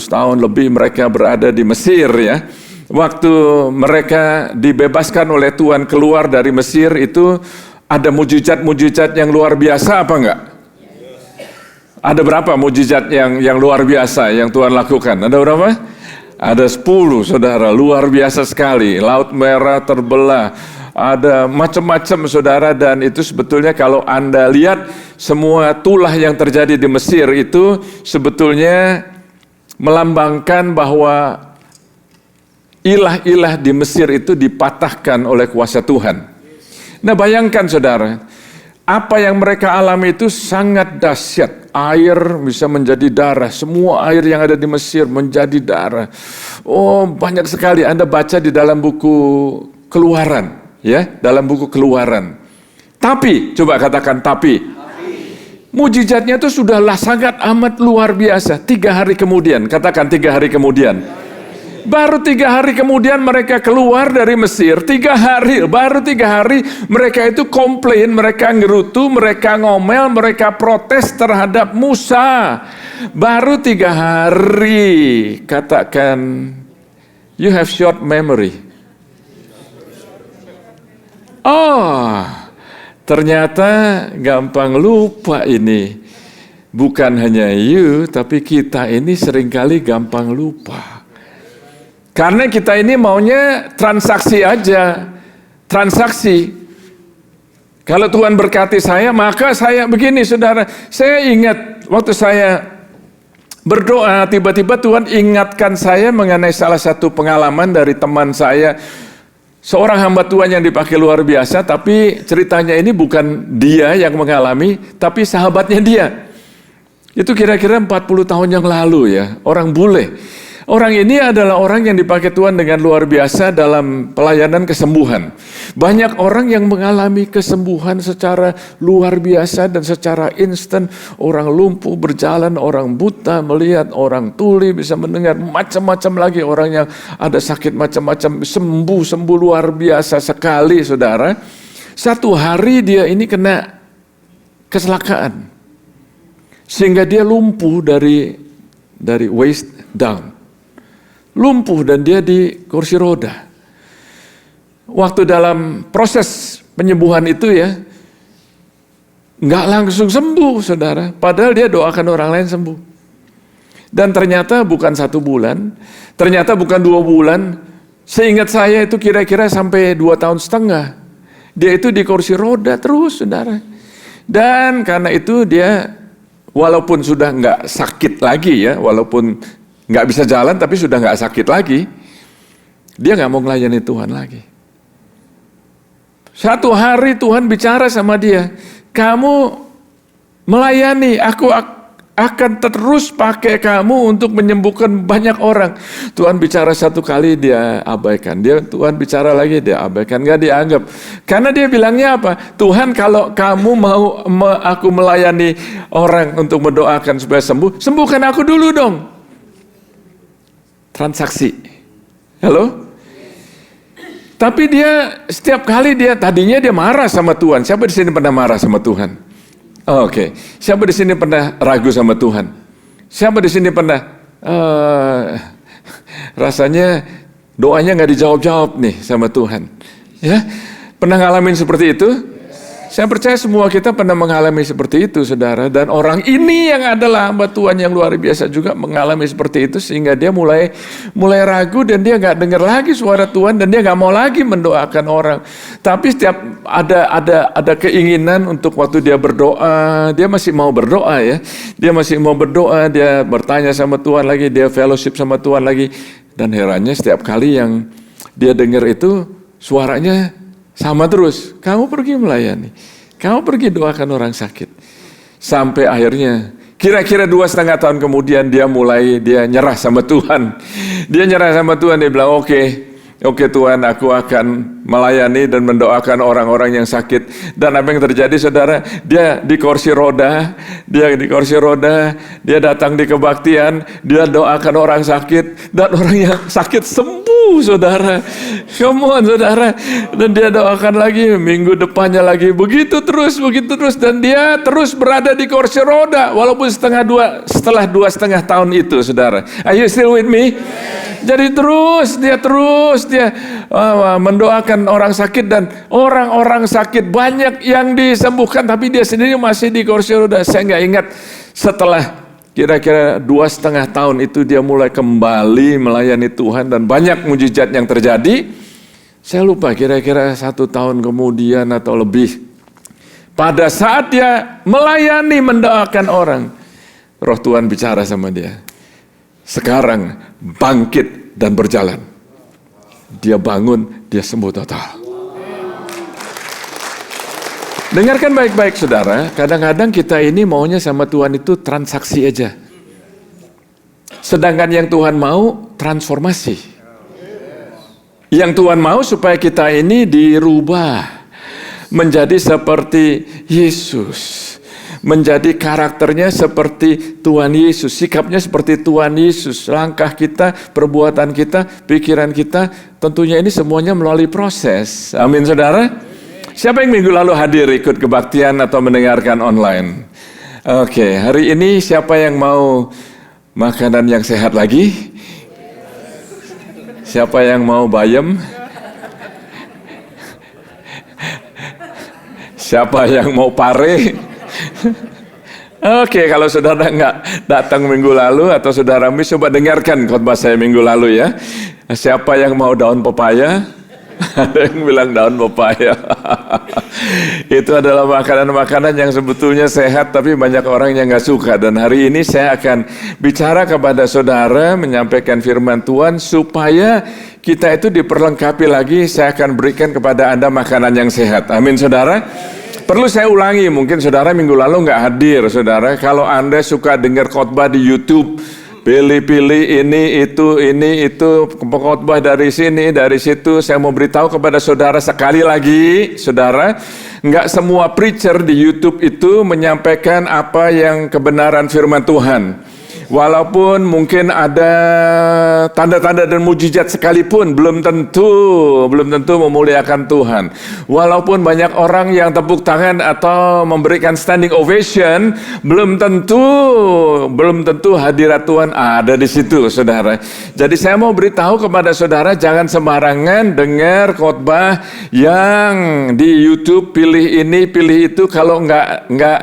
tahun lebih mereka berada di Mesir ya. Waktu mereka dibebaskan oleh Tuhan keluar dari Mesir itu ada mujizat-mujizat yang luar biasa apa enggak? Ada berapa mujizat yang luar biasa yang Tuhan lakukan? Ada berapa? Ada 10 saudara, luar biasa sekali. Laut Merah terbelah. Ada macam-macam saudara, dan itu sebetulnya kalau Anda lihat semua tulah yang terjadi di Mesir itu sebetulnya melambangkan bahwa ilah-ilah di Mesir itu dipatahkan oleh kuasa Tuhan. Nah bayangkan saudara, apa yang mereka alami itu sangat dahsyat. Air bisa menjadi darah, semua air yang ada di Mesir menjadi darah. Oh banyak sekali, Anda baca di dalam buku Keluaran. Ya, dalam buku Keluaran. Tapi, coba katakan tapi. Mujizatnya itu sudahlah sangat amat luar biasa. 3 hari kemudian, katakan 3 hari kemudian. Baru 3 hari kemudian mereka keluar dari Mesir. 3 hari, baru 3 hari mereka itu komplain, mereka ngerutu, mereka ngomel, mereka protes terhadap Musa. Baru 3 hari, katakan, you have short memory. Oh, ternyata gampang lupa ini. Bukan hanya you, tapi kita ini seringkali gampang lupa. Karena kita ini maunya transaksi aja. Transaksi. Kalau Tuhan berkati saya, maka saya begini saudara. Saya ingat waktu saya berdoa, tiba-tiba Tuhan ingatkan saya mengenai salah satu pengalaman dari teman saya. Seorang hamba Tuhan yang dipakai luar biasa, tapi ceritanya ini bukan dia yang mengalami, tapi sahabatnya dia. Itu kira-kira 40 tahun yang lalu ya, orang bule. Orang ini adalah orang yang dipakai Tuhan dengan luar biasa dalam pelayanan kesembuhan. Banyak orang yang mengalami kesembuhan secara luar biasa dan secara instan. Orang lumpuh berjalan, orang buta melihat, orang tuli bisa mendengar, macam-macam lagi orang yang ada sakit macam-macam sembuh luar biasa sekali saudara. Satu hari dia ini kena kecelakaan. Sehingga dia lumpuh dari waist down. Lumpuh dan dia di kursi roda. Waktu dalam proses penyembuhan itu ya, nggak langsung sembuh saudara. Padahal dia doakan orang lain sembuh. Dan ternyata bukan 1 bulan, ternyata bukan 2 bulan. Seingat saya itu kira-kira sampai 2 tahun setengah. Dia itu di kursi roda terus saudara. Dan karena itu dia walaupun sudah nggak sakit lagi ya, walaupun nggak bisa jalan tapi sudah nggak sakit lagi, dia nggak mau melayani Tuhan lagi. Satu hari Tuhan bicara sama dia, kamu melayani, aku akan terus pakai kamu untuk menyembuhkan banyak orang. Tuhan bicara 1 kali dia abaikan, Tuhan bicara lagi dia abaikan, nggak dianggap. Karena dia bilangnya apa? Tuhan kalau kamu mau aku melayani orang untuk mendoakan supaya sembuh, sembuhkan aku dulu dong. Transaksi. Halo? Tapi dia setiap kali tadinya dia marah sama Tuhan. Siapa di sini pernah marah sama Tuhan? Oke. Siapa di sini pernah ragu sama Tuhan? Siapa di sini pernah rasanya doanya nggak dijawab-jawab nih sama Tuhan? Ya, pernah ngalamin seperti itu? Saya percaya semua kita pernah mengalami seperti itu, saudara. Dan orang ini yang adalah hamba Tuhan yang luar biasa juga mengalami seperti itu, sehingga dia mulai ragu dan dia nggak dengar lagi suara Tuhan dan dia nggak mau lagi mendoakan orang. Tapi setiap ada keinginan untuk waktu dia berdoa, dia masih mau berdoa ya. Dia masih mau berdoa, dia bertanya sama Tuhan lagi, dia fellowship sama Tuhan lagi. Dan herannya setiap kali yang dia dengar itu suaranya sama terus, kamu pergi melayani, kamu pergi doakan orang sakit. Sampai akhirnya, kira-kira 2,5 tahun kemudian dia nyerah sama Tuhan. Dia nyerah sama Tuhan, dia bilang Oke Tuhan, aku akan melayani dan mendoakan orang-orang yang sakit. Dan apa yang terjadi saudara, dia di kursi roda, dia datang di kebaktian, dia doakan orang sakit, dan orang yang sakit sembuh saudara. Come on saudara. Dan dia doakan lagi, minggu depannya lagi, begitu terus, dan dia terus berada di kursi roda, walaupun setelah 2,5 tahun itu saudara. Are you still with me? Jadi terus dia mendoakan orang sakit dan orang-orang sakit banyak yang disembuhkan, tapi dia sendiri masih di kursi roda. Saya nggak ingat setelah kira-kira 2,5 tahun itu dia mulai kembali melayani Tuhan dan banyak mujizat yang terjadi. Saya lupa kira-kira 1 tahun kemudian atau lebih. Pada saat dia melayani mendoakan orang, Roh Tuhan bicara sama dia. Sekarang bangkit dan berjalan. Dia bangun, dia sembuh total. Dengarkan baik-baik saudara, kadang-kadang kita ini maunya sama Tuhan itu transaksi aja. Sedangkan yang Tuhan mau transformasi. Yang Tuhan mau supaya kita ini dirubah menjadi seperti Yesus. Menjadi karakternya seperti Tuhan Yesus, sikapnya seperti Tuhan Yesus, langkah kita, perbuatan kita, pikiran kita, tentunya ini semuanya melalui proses. Amin saudara. Siapa yang minggu lalu hadir ikut kebaktian atau mendengarkan online? Oke, hari ini siapa yang mau makanan yang sehat lagi? Siapa yang mau bayam? Siapa yang mau pare? Oke, kalau saudara nggak datang minggu lalu atau saudara miss, coba dengarkan khotbah saya minggu lalu ya. Siapa yang mau daun pepaya? Ada yang bilang daun pepaya. Itu adalah makanan-makanan yang sebetulnya sehat, tapi banyak orang yang nggak suka. Dan hari ini saya akan bicara kepada saudara, menyampaikan firman Tuhan supaya kita itu diperlengkapi lagi. Saya akan berikan kepada Anda makanan yang sehat. Amin saudara. Perlu saya ulangi, mungkin saudara minggu lalu nggak hadir, saudara. Kalau Anda suka dengar khotbah di YouTube, pilih-pilih ini itu khotbah dari sini, dari situ. Saya mau beritahu kepada saudara sekali lagi, saudara, nggak semua preacher di YouTube itu menyampaikan apa yang kebenaran firman Tuhan. Walaupun mungkin ada tanda-tanda dan mujizat sekalipun, belum tentu memuliakan Tuhan. Walaupun banyak orang yang tepuk tangan atau memberikan standing ovation, belum tentu hadirat Tuhan ada di situ, saudara. Jadi saya mau beritahu kepada saudara, jangan sembarangan dengar khotbah yang di YouTube, pilih ini, pilih itu. Kalau nggak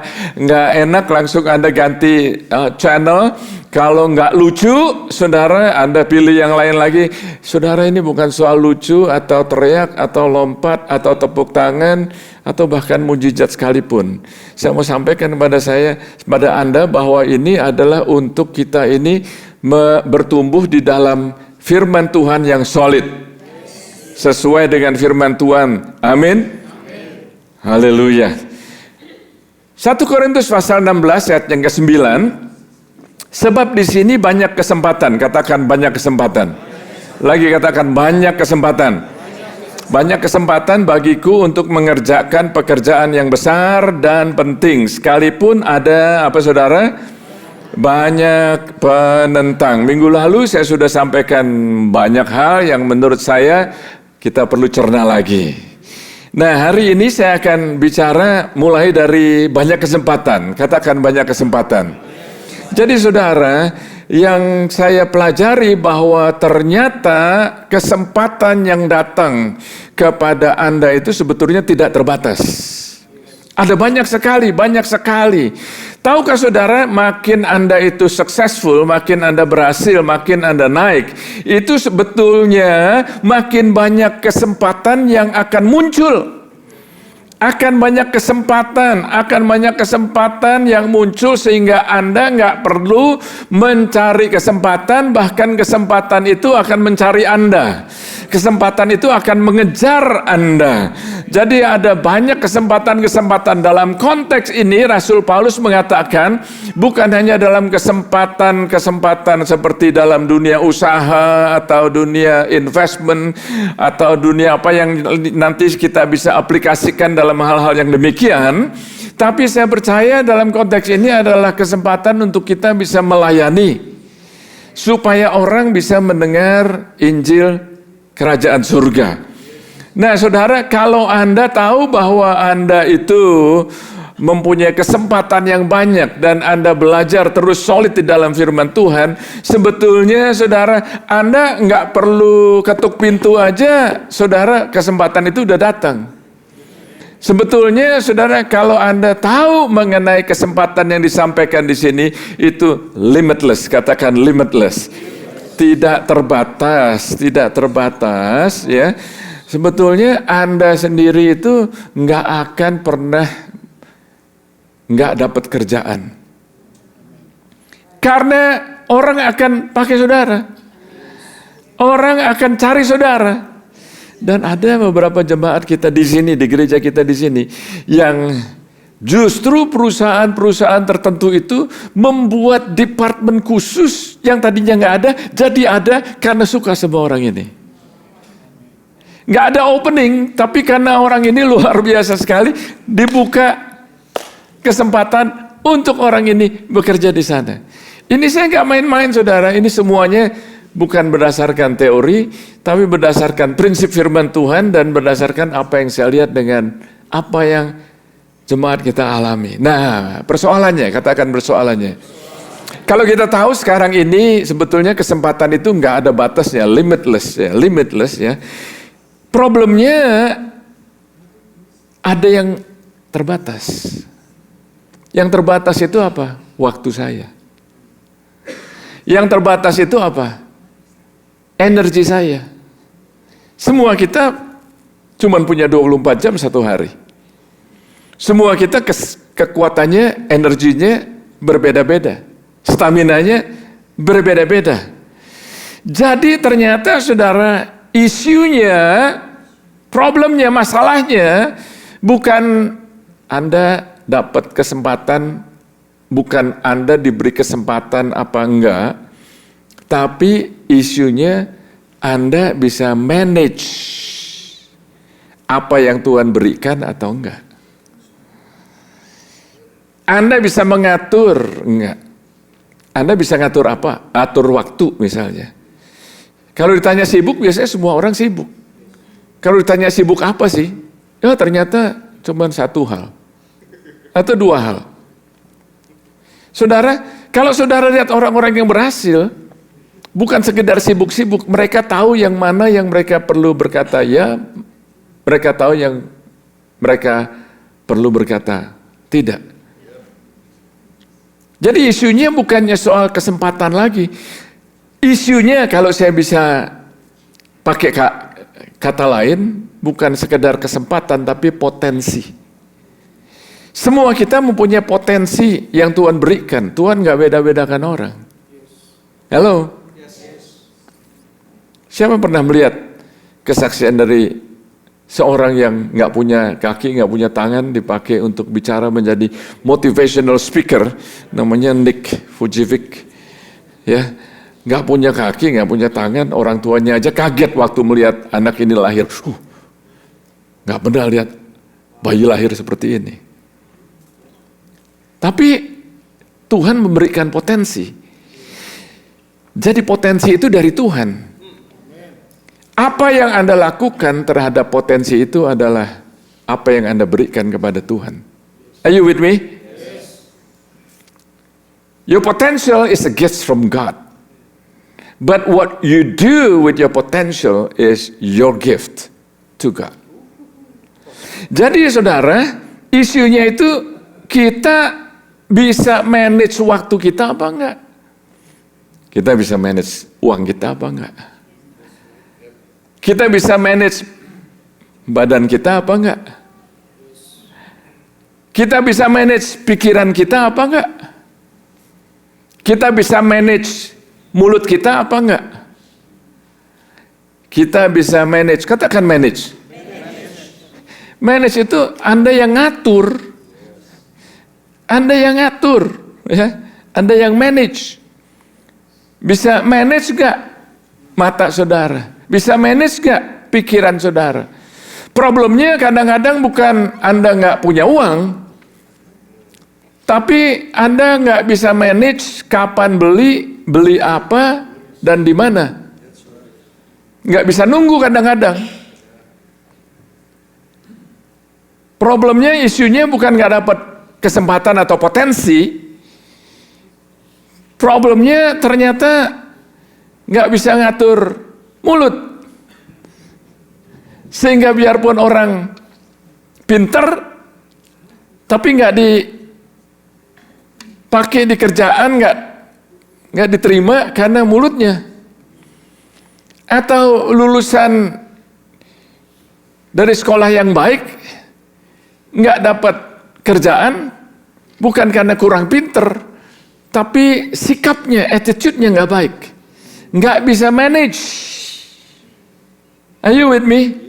enak, langsung Anda ganti channel. Kalau nggak lucu, saudara, Anda pilih yang lain lagi. Saudara, ini bukan soal lucu atau teriak atau lompat atau tepuk tangan atau bahkan mujizat sekalipun. Saya mau sampaikan kepada Anda bahwa ini adalah untuk kita ini bertumbuh di dalam firman Tuhan yang solid. Sesuai dengan firman Tuhan. Amin. Haleluya. 1 Korintus pasal 16 ayat yang ke-9. Sebab di sini banyak kesempatan, katakan banyak kesempatan. Lagi katakan banyak kesempatan. Banyak kesempatan bagiku untuk mengerjakan pekerjaan yang besar dan penting. Sekalipun ada apa saudara? Banyak penentang. Minggu lalu saya sudah sampaikan banyak hal yang menurut saya kita perlu cerna lagi. Nah, hari ini saya akan bicara mulai dari banyak kesempatan. Katakan banyak kesempatan. Jadi saudara, yang saya pelajari bahwa ternyata kesempatan yang datang kepada Anda itu sebetulnya tidak terbatas. Ada banyak sekali. Tahukah saudara, makin Anda itu successful, makin Anda berhasil, makin Anda naik, itu sebetulnya makin banyak kesempatan yang akan muncul. Akan banyak kesempatan yang muncul sehingga Anda nggak perlu mencari kesempatan, bahkan kesempatan itu akan mencari Anda. Kesempatan itu akan mengejar Anda. Jadi ada banyak kesempatan-kesempatan. Dalam konteks ini Rasul Paulus mengatakan bukan hanya dalam kesempatan seperti dalam dunia usaha atau dunia investment atau dunia apa yang nanti kita bisa aplikasikan dalam hal-hal yang demikian, tapi saya percaya dalam konteks ini adalah kesempatan untuk kita bisa melayani supaya orang bisa mendengar Injil Kerajaan Surga. Nah saudara, kalau Anda tahu bahwa Anda itu mempunyai kesempatan yang banyak dan Anda belajar terus solid di dalam firman Tuhan, sebetulnya saudara, Anda nggak perlu ketuk pintu aja, saudara, kesempatan itu udah datang. Sebetulnya saudara, kalau Anda tahu mengenai kesempatan yang disampaikan di sini, itu limitless, katakan limitless. Tidak terbatas ya. Sebetulnya Anda sendiri itu nggak akan pernah nggak dapat kerjaan. Karena orang akan pakai saudara. Orang akan cari saudara. Dan ada beberapa jemaat kita di sini, di gereja kita di sini, yang justru perusahaan-perusahaan tertentu itu membuat departemen khusus yang tadinya nggak ada, jadi ada karena suka sama orang ini. Nggak ada opening, tapi karena orang ini luar biasa sekali, dibuka kesempatan untuk orang ini bekerja di sana. Ini saya nggak main-main saudara, ini semuanya bukan berdasarkan teori, tapi berdasarkan prinsip firman Tuhan dan berdasarkan apa yang saya lihat dengan apa yang jemaat kita alami. Nah, persoalannya, katakan persoalannya. Kalau kita tahu sekarang ini sebetulnya kesempatan itu nggak ada batasnya, limitless ya. Problemnya ada yang terbatas. Yang terbatas itu apa? Waktu saya. Yang terbatas itu apa? Energi saya. Semua kita cuma punya 24 jam satu hari. Semua kita kekuatannya, energinya berbeda-beda. Staminanya berbeda-beda. Jadi ternyata saudara, isunya, problemnya, masalahnya bukan Anda dapat kesempatan, bukan Anda diberi kesempatan apa enggak, tapi isunya Anda bisa manage apa yang Tuhan berikan atau enggak. Anda bisa mengatur, enggak. Anda bisa ngatur apa? Atur waktu misalnya. Kalau ditanya sibuk, biasanya semua orang sibuk. Kalau ditanya sibuk apa sih? Ya ternyata cuma satu hal. Atau dua hal. Saudara, kalau saudara lihat orang-orang yang berhasil, bukan sekedar sibuk-sibuk, mereka tahu yang mana yang mereka perlu berkata ya, mereka tahu yang mereka perlu berkata tidak. Jadi isunya bukannya soal kesempatan lagi. Isunya kalau saya bisa pakai kata lain, bukan sekedar kesempatan tapi potensi. Semua kita mempunyai potensi yang Tuhan berikan. Tuhan gak beda-bedakan orang. Halo? Siapa pernah melihat kesaksian dari seorang yang nggak punya kaki, nggak punya tangan dipakai untuk bicara menjadi motivational speaker, namanya Nick Vujicic, ya, nggak punya kaki, nggak punya tangan, orang tuanya aja kaget waktu melihat anak ini lahir. Nggak pernah lihat bayi lahir seperti ini. Tapi Tuhan memberikan potensi. Jadi potensi itu dari Tuhan. Apa yang Anda lakukan terhadap potensi itu adalah apa yang Anda berikan kepada Tuhan. Are you with me? Your potential is a gift from God. But what you do with your potential is your gift to God. Jadi saudara, isunya itu kita bisa manage waktu kita apa enggak? Kita bisa manage uang kita apa enggak? Kita bisa manage badan kita apa enggak? Kita bisa manage pikiran kita apa enggak? Kita bisa manage mulut kita apa enggak? Kita bisa manage, katakan manage. Manage itu Anda yang ngatur. Anda yang ngatur, ya. Anda yang manage. Bisa manage enggak mata saudara? Bisa manage enggak pikiran saudara? Problemnya kadang-kadang bukan Anda nggak punya uang, tapi Anda nggak bisa manage kapan beli apa, dan di mana. Nggak bisa nunggu kadang-kadang. Problemnya, isunya bukan nggak dapat kesempatan atau potensi. Problemnya ternyata nggak bisa ngatur mulut. Sehingga biarpun orang pinter, tapi nggak dipakai di kerjaan, nggak diterima karena mulutnya. Atau lulusan dari sekolah yang baik, nggak dapat kerjaan, bukan karena kurang pinter, tapi sikapnya, attitude-nya nggak baik. Nggak bisa manage. Are you with me?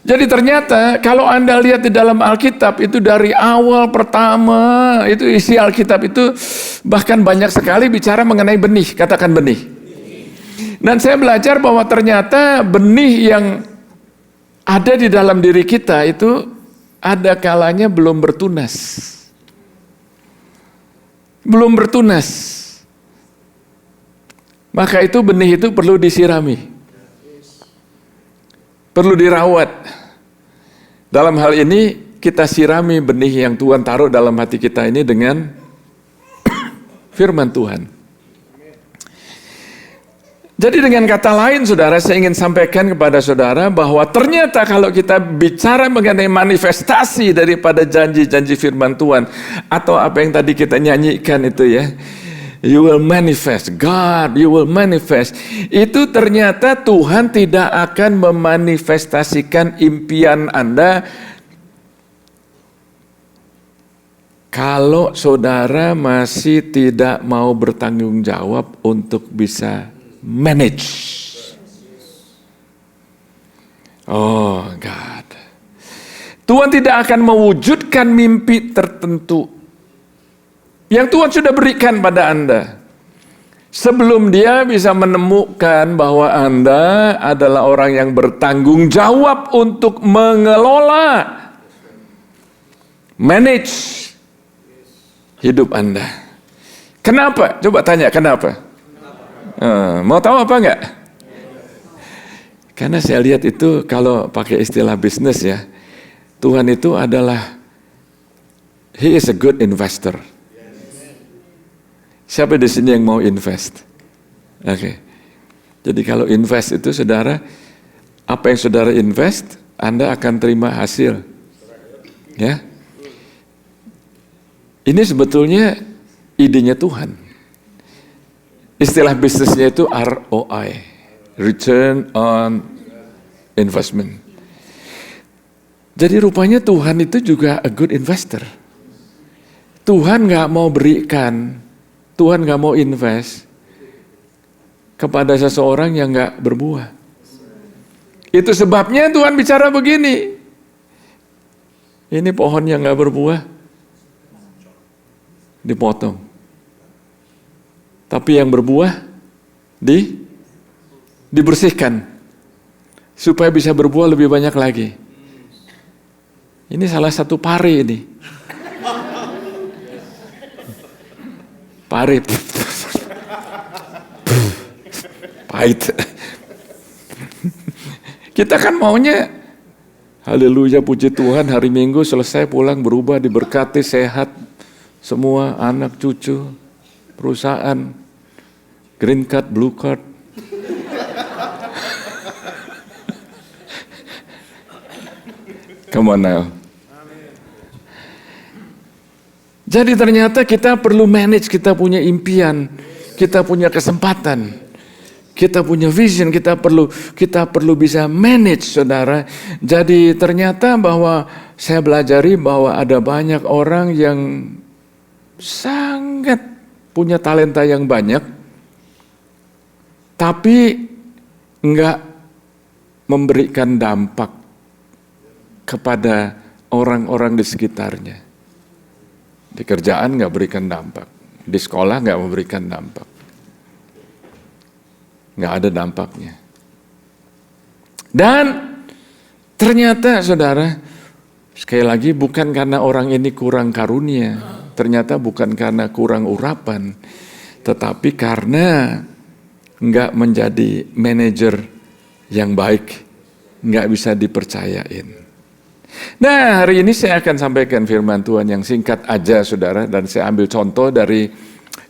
Jadi ternyata kalau Anda lihat di dalam Alkitab itu dari awal pertama, itu isi Alkitab itu bahkan banyak sekali bicara mengenai benih, katakan benih. Dan saya belajar bahwa ternyata benih yang ada di dalam diri kita itu ada kalanya belum bertunas. Belum bertunas. Maka itu benih itu perlu disirami. Perlu dirawat. Dalam hal ini kita sirami benih yang Tuhan taruh dalam hati kita ini dengan firman Tuhan. Jadi dengan kata lain saudara, saya ingin sampaikan kepada saudara bahwa ternyata kalau kita bicara mengenai manifestasi daripada janji-janji firman Tuhan, atau apa yang tadi kita nyanyikan itu ya, you will manifest, God, you will manifest. Itu ternyata Tuhan tidak akan memanifestasikan impian Anda kalau saudara masih tidak mau bertanggung jawab untuk bisa manage. Oh God. Tuhan tidak akan mewujudkan mimpi tertentu yang Tuhan sudah berikan pada Anda sebelum Dia bisa menemukan bahwa Anda adalah orang yang bertanggung jawab untuk mengelola, manage hidup Anda. Kenapa? Coba tanya kenapa? Mau tahu apa enggak? Karena saya lihat itu kalau pakai istilah bisnis ya, Tuhan itu adalah He is a good investor. Siapa di sini yang mau invest? Oke. Jadi kalau invest itu saudara, apa yang saudara invest, Anda akan terima hasil. Ya. Ini sebetulnya idenya Tuhan. Istilah bisnisnya itu ROI, Return on Investment. Jadi rupanya Tuhan itu juga a good investor. Tuhan nggak mau berikan, Tuhan nggak mau invest kepada seseorang yang nggak berbuah. Itu sebabnya Tuhan bicara begini. Ini pohon yang nggak berbuah dipotong, tapi yang berbuah dibersihkan supaya bisa berbuah lebih banyak lagi. Ini salah satu pare ini. Pare. Pahit. Kita kan maunya, haleluya, puji Tuhan, hari Minggu selesai pulang berubah, diberkati, sehat, semua anak cucu, perusahaan, green card, blue card. Come on now. Jadi ternyata kita perlu manage, kita punya impian, kita punya kesempatan. Kita punya vision, kita perlu bisa manage, saudara. Jadi ternyata bahwa saya belajari bahwa ada banyak orang yang sangat punya talenta yang banyak, tapi enggak memberikan dampak kepada orang-orang di sekitarnya. Di kerjaan enggak berikan dampak, di sekolah enggak memberikan dampak. Nggak ada dampaknya. Dan ternyata saudara, sekali lagi bukan karena orang ini kurang karunia, ternyata bukan karena kurang urapan, tetapi karena nggak menjadi manajer yang baik, nggak bisa dipercayain. Nah, hari ini saya akan sampaikan firman Tuhan yang singkat aja saudara, dan saya ambil contoh dari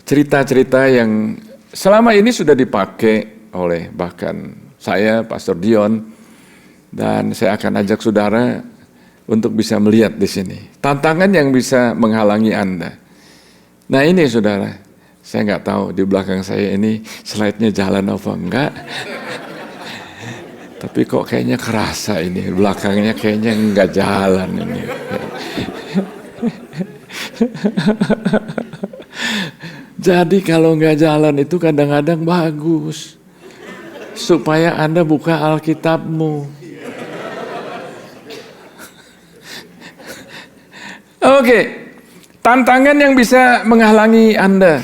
cerita-cerita yang selama ini sudah dipakai oleh bahkan saya, Pastor Dion, dan saya akan ajak saudara untuk bisa melihat di sini tantangan yang bisa menghalangi Anda. Nah ini saudara, saya nggak tahu di belakang saya ini slide-nya jalan apa enggak, tapi kok kayaknya kerasa ini belakangnya kayaknya nggak jalan ini. Jadi kalau nggak jalan itu kadang-kadang bagus. Supaya Anda buka Alkitabmu. Oke, tantangan yang bisa menghalangi Anda.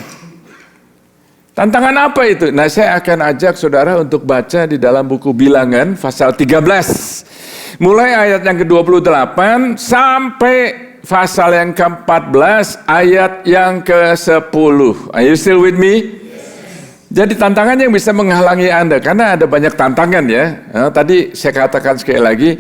Tantangan apa itu? Nah, saya akan ajak saudara untuk baca di dalam buku Bilangan pasal 13. Mulai ayat yang ke-28 sampai pasal yang ke-14 ayat yang ke-10. Are you still with me? Jadi tantangan yang bisa menghalangi Anda, karena ada banyak tantangan ya. Nah, tadi saya katakan sekali lagi,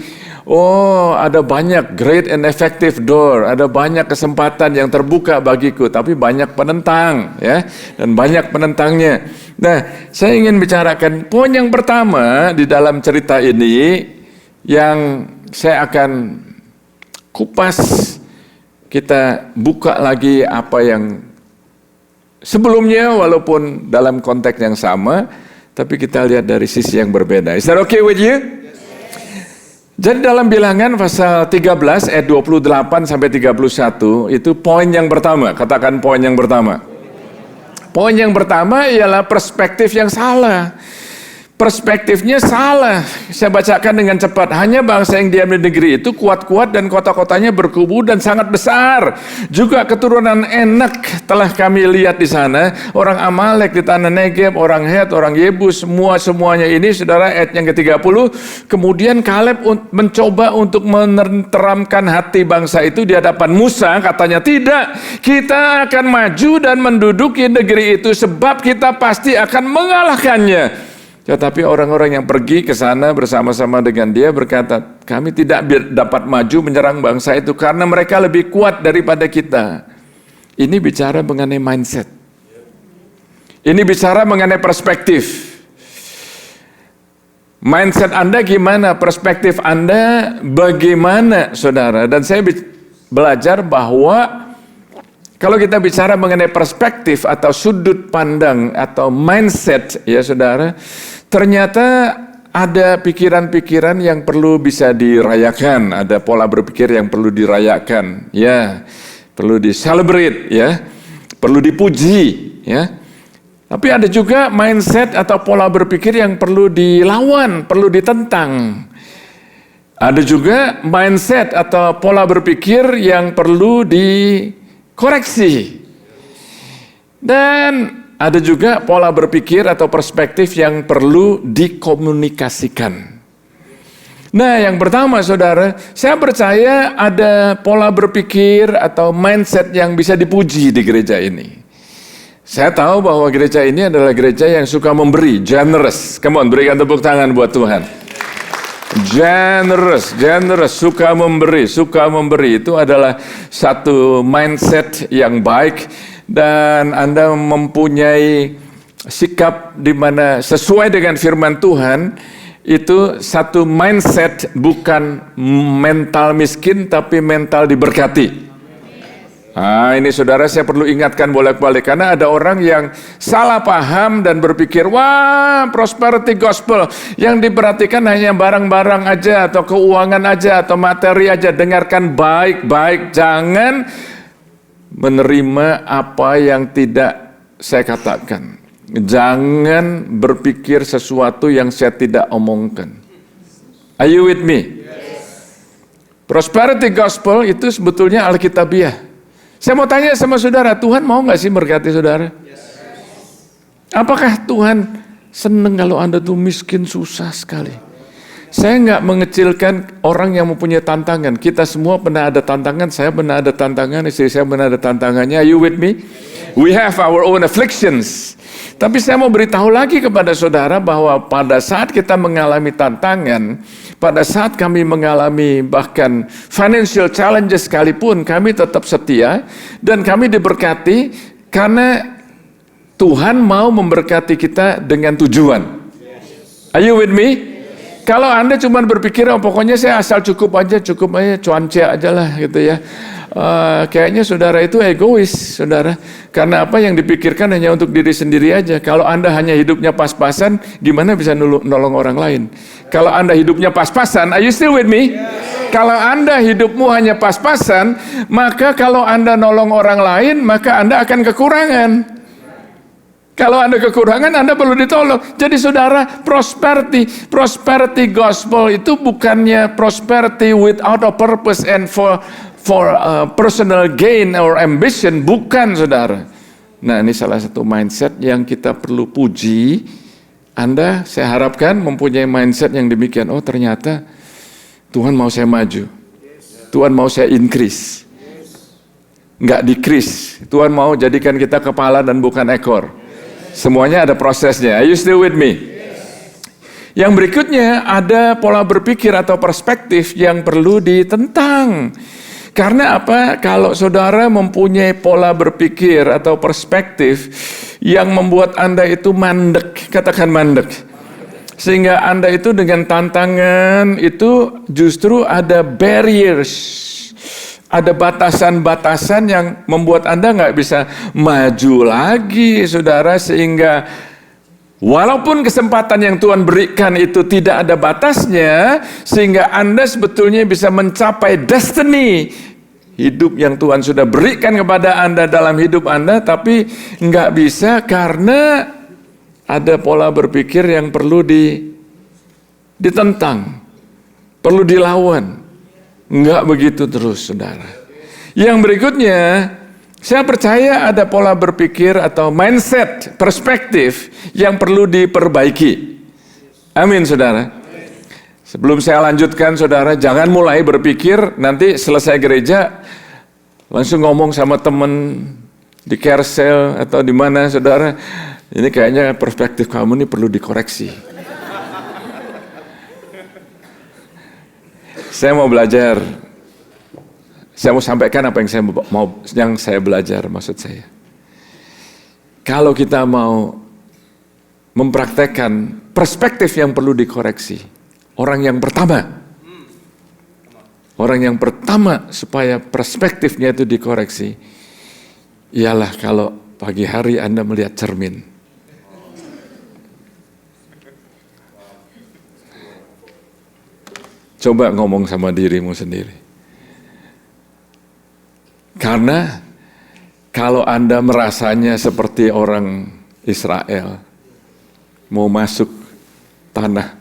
ada banyak great and effective door, ada banyak kesempatan yang terbuka bagiku, tapi banyak penentang ya, dan banyak penentangnya. Nah, saya ingin bicarakan poin yang pertama di dalam cerita ini yang saya akan kupas, kita buka lagi apa yang sebelumnya, walaupun dalam konteks yang sama, tapi kita lihat dari sisi yang berbeda. Is that okay with you? Jadi dalam Bilangan pasal 13 ayat 28 sampai 31 itu poin yang pertama. Katakan poin yang pertama. Poin yang pertama ialah perspektif yang salah. Perspektifnya salah. Saya bacakan dengan cepat. Hanya bangsa yang diam di negeri itu kuat-kuat dan kota-kotanya berkubu dan sangat besar. Juga keturunan Enak telah kami lihat di sana. Orang Amalek di tanah Negeb, orang Het, orang Yebus, semuanya ini saudara, ayat yang ke-30. Kemudian Kaleb mencoba untuk menenteramkan hati bangsa itu di hadapan Musa. Katanya, tidak, kita akan maju dan menduduki negeri itu sebab kita pasti akan mengalahkannya. Tetapi orang-orang yang pergi ke sana bersama-sama dengan dia berkata, kami tidak dapat maju menyerang bangsa itu karena mereka lebih kuat daripada kita. Ini bicara mengenai mindset. Ini bicara mengenai perspektif. Mindset Anda gimana? Perspektif Anda bagaimana, saudara? Dan saya belajar bahwa kalau kita bicara mengenai perspektif atau sudut pandang atau mindset, ya saudara, ternyata ada pikiran-pikiran yang perlu bisa dirayakan, ada pola berpikir yang perlu dirayakan, ya, perlu di-celebrate, ya, perlu dipuji, ya. Tapi ada juga mindset atau pola berpikir yang perlu dilawan, perlu ditentang. Ada juga mindset atau pola berpikir yang perlu dikoreksi. Dan ada juga pola berpikir atau perspektif yang perlu dikomunikasikan. Nah, yang pertama saudara, saya percaya ada pola berpikir atau mindset yang bisa dipuji di gereja ini. Saya tahu bahwa gereja ini adalah gereja yang suka memberi, generous. Come on, berikan tepuk tangan buat Tuhan. Generous, suka memberi itu adalah satu mindset yang baik, dan Anda mempunyai sikap di mana sesuai dengan firman Tuhan, itu satu mindset, bukan mental miskin tapi mental diberkati. Nah, ini saudara, saya perlu ingatkan bolak-balik, karena ada orang yang salah paham dan berpikir, wah, prosperity gospel yang diperhatikan hanya barang-barang aja, atau keuangan aja, atau materi aja. Dengarkan baik-baik, jangan menerima apa yang tidak saya katakan. Jangan berpikir sesuatu yang saya tidak omongkan. Are you with me? Prosperity gospel itu sebetulnya alkitabiah. Saya mau tanya sama saudara, Tuhan mau nggak sih berkati saudara? Apakah Tuhan senang kalau Anda tuh miskin, susah sekali? Saya nggak mengecilkan orang yang mempunyai tantangan. Kita semua pernah ada tantangan, saya pernah ada tantangan, istri saya pernah ada tantangannya. Are you with me? We have our own afflictions. Tapi saya mau beritahu lagi kepada saudara bahwa pada saat kita mengalami tantangan, pada saat kami mengalami bahkan financial challenges sekalipun, kami tetap setia dan kami diberkati karena Tuhan mau memberkati kita dengan tujuan. Are you with me? Kalau Anda cuma berpikir, oh, pokoknya saya asal cukup aja, cuanci aja lah gitu ya. Kayaknya saudara itu egois, saudara. Karena apa yang dipikirkan hanya untuk diri sendiri aja. Kalau Anda hanya hidupnya pas-pasan, gimana bisa nolong orang lain? Kalau Anda hidupnya pas-pasan, are you still with me? Kalau Anda hidupmu hanya pas-pasan, maka kalau Anda nolong orang lain, maka Anda akan kekurangan. Kalau Anda kekurangan, Anda perlu ditolong. Jadi saudara, prosperity gospel itu bukannya prosperity without a purpose and for personal gain or ambition, bukan saudara. Nah, ini salah satu mindset yang kita perlu puji. Anda, saya harapkan mempunyai mindset yang demikian. Oh, ternyata Tuhan mau saya maju. Tuhan mau saya increase. Enggak decrease. Tuhan mau jadikan kita kepala dan bukan ekor. Semuanya ada prosesnya. Are you still with me? Yang berikutnya ada pola berpikir atau perspektif yang perlu ditentang. Karena apa? Kalau saudara mempunyai pola berpikir atau perspektif yang membuat Anda itu mandek, katakan mandek. Sehingga Anda itu dengan tantangan itu justru ada barriers. Ada batasan-batasan yang membuat Anda nggak bisa maju lagi, saudara. Sehingga walaupun kesempatan yang Tuhan berikan itu tidak ada batasnya, sehingga Anda sebetulnya bisa mencapai destiny hidup yang Tuhan sudah berikan kepada Anda dalam hidup Anda, tapi nggak bisa karena ada pola berpikir yang perlu ditentang, perlu dilawan. Enggak begitu terus, saudara. Yang berikutnya, saya percaya ada pola berpikir atau mindset, perspektif yang perlu diperbaiki. Amin, saudara. Sebelum saya lanjutkan, saudara, jangan mulai berpikir nanti selesai gereja langsung ngomong sama teman di carousel atau di mana, saudara. Ini kayaknya perspektif kamu ini perlu dikoreksi. Saya mau belajar. Saya mau sampaikan apa yang saya belajar, maksud saya. Kalau kita mau mempraktekkan perspektif yang perlu dikoreksi, orang yang pertama supaya perspektifnya itu dikoreksi, ialah kalau pagi hari Anda melihat cermin. Coba ngomong sama dirimu sendiri. Karena kalau Anda merasanya seperti orang Israel mau masuk tanah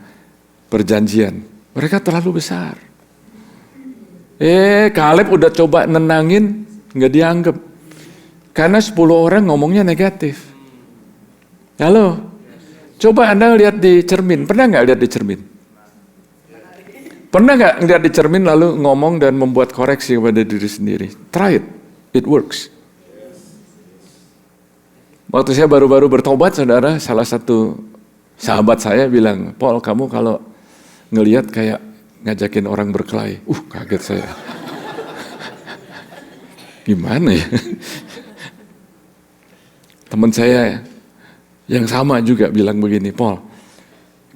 perjanjian, mereka terlalu besar. Kaleb udah coba nenangin, nggak dianggap. Karena 10 orang ngomongnya negatif. Halo, coba Anda lihat di cermin. Pernah nggak lihat di cermin? Pernah nggak lihat di cermin lalu ngomong dan membuat koreksi kepada diri sendiri? Try it works. Waktu saya baru-baru bertobat, saudara, salah satu sahabat saya bilang, Paul, kamu kalau ngelihat kayak ngajakin orang berkelahi. Kaget saya. Gimana ya? Teman saya yang sama juga bilang begini, Paul,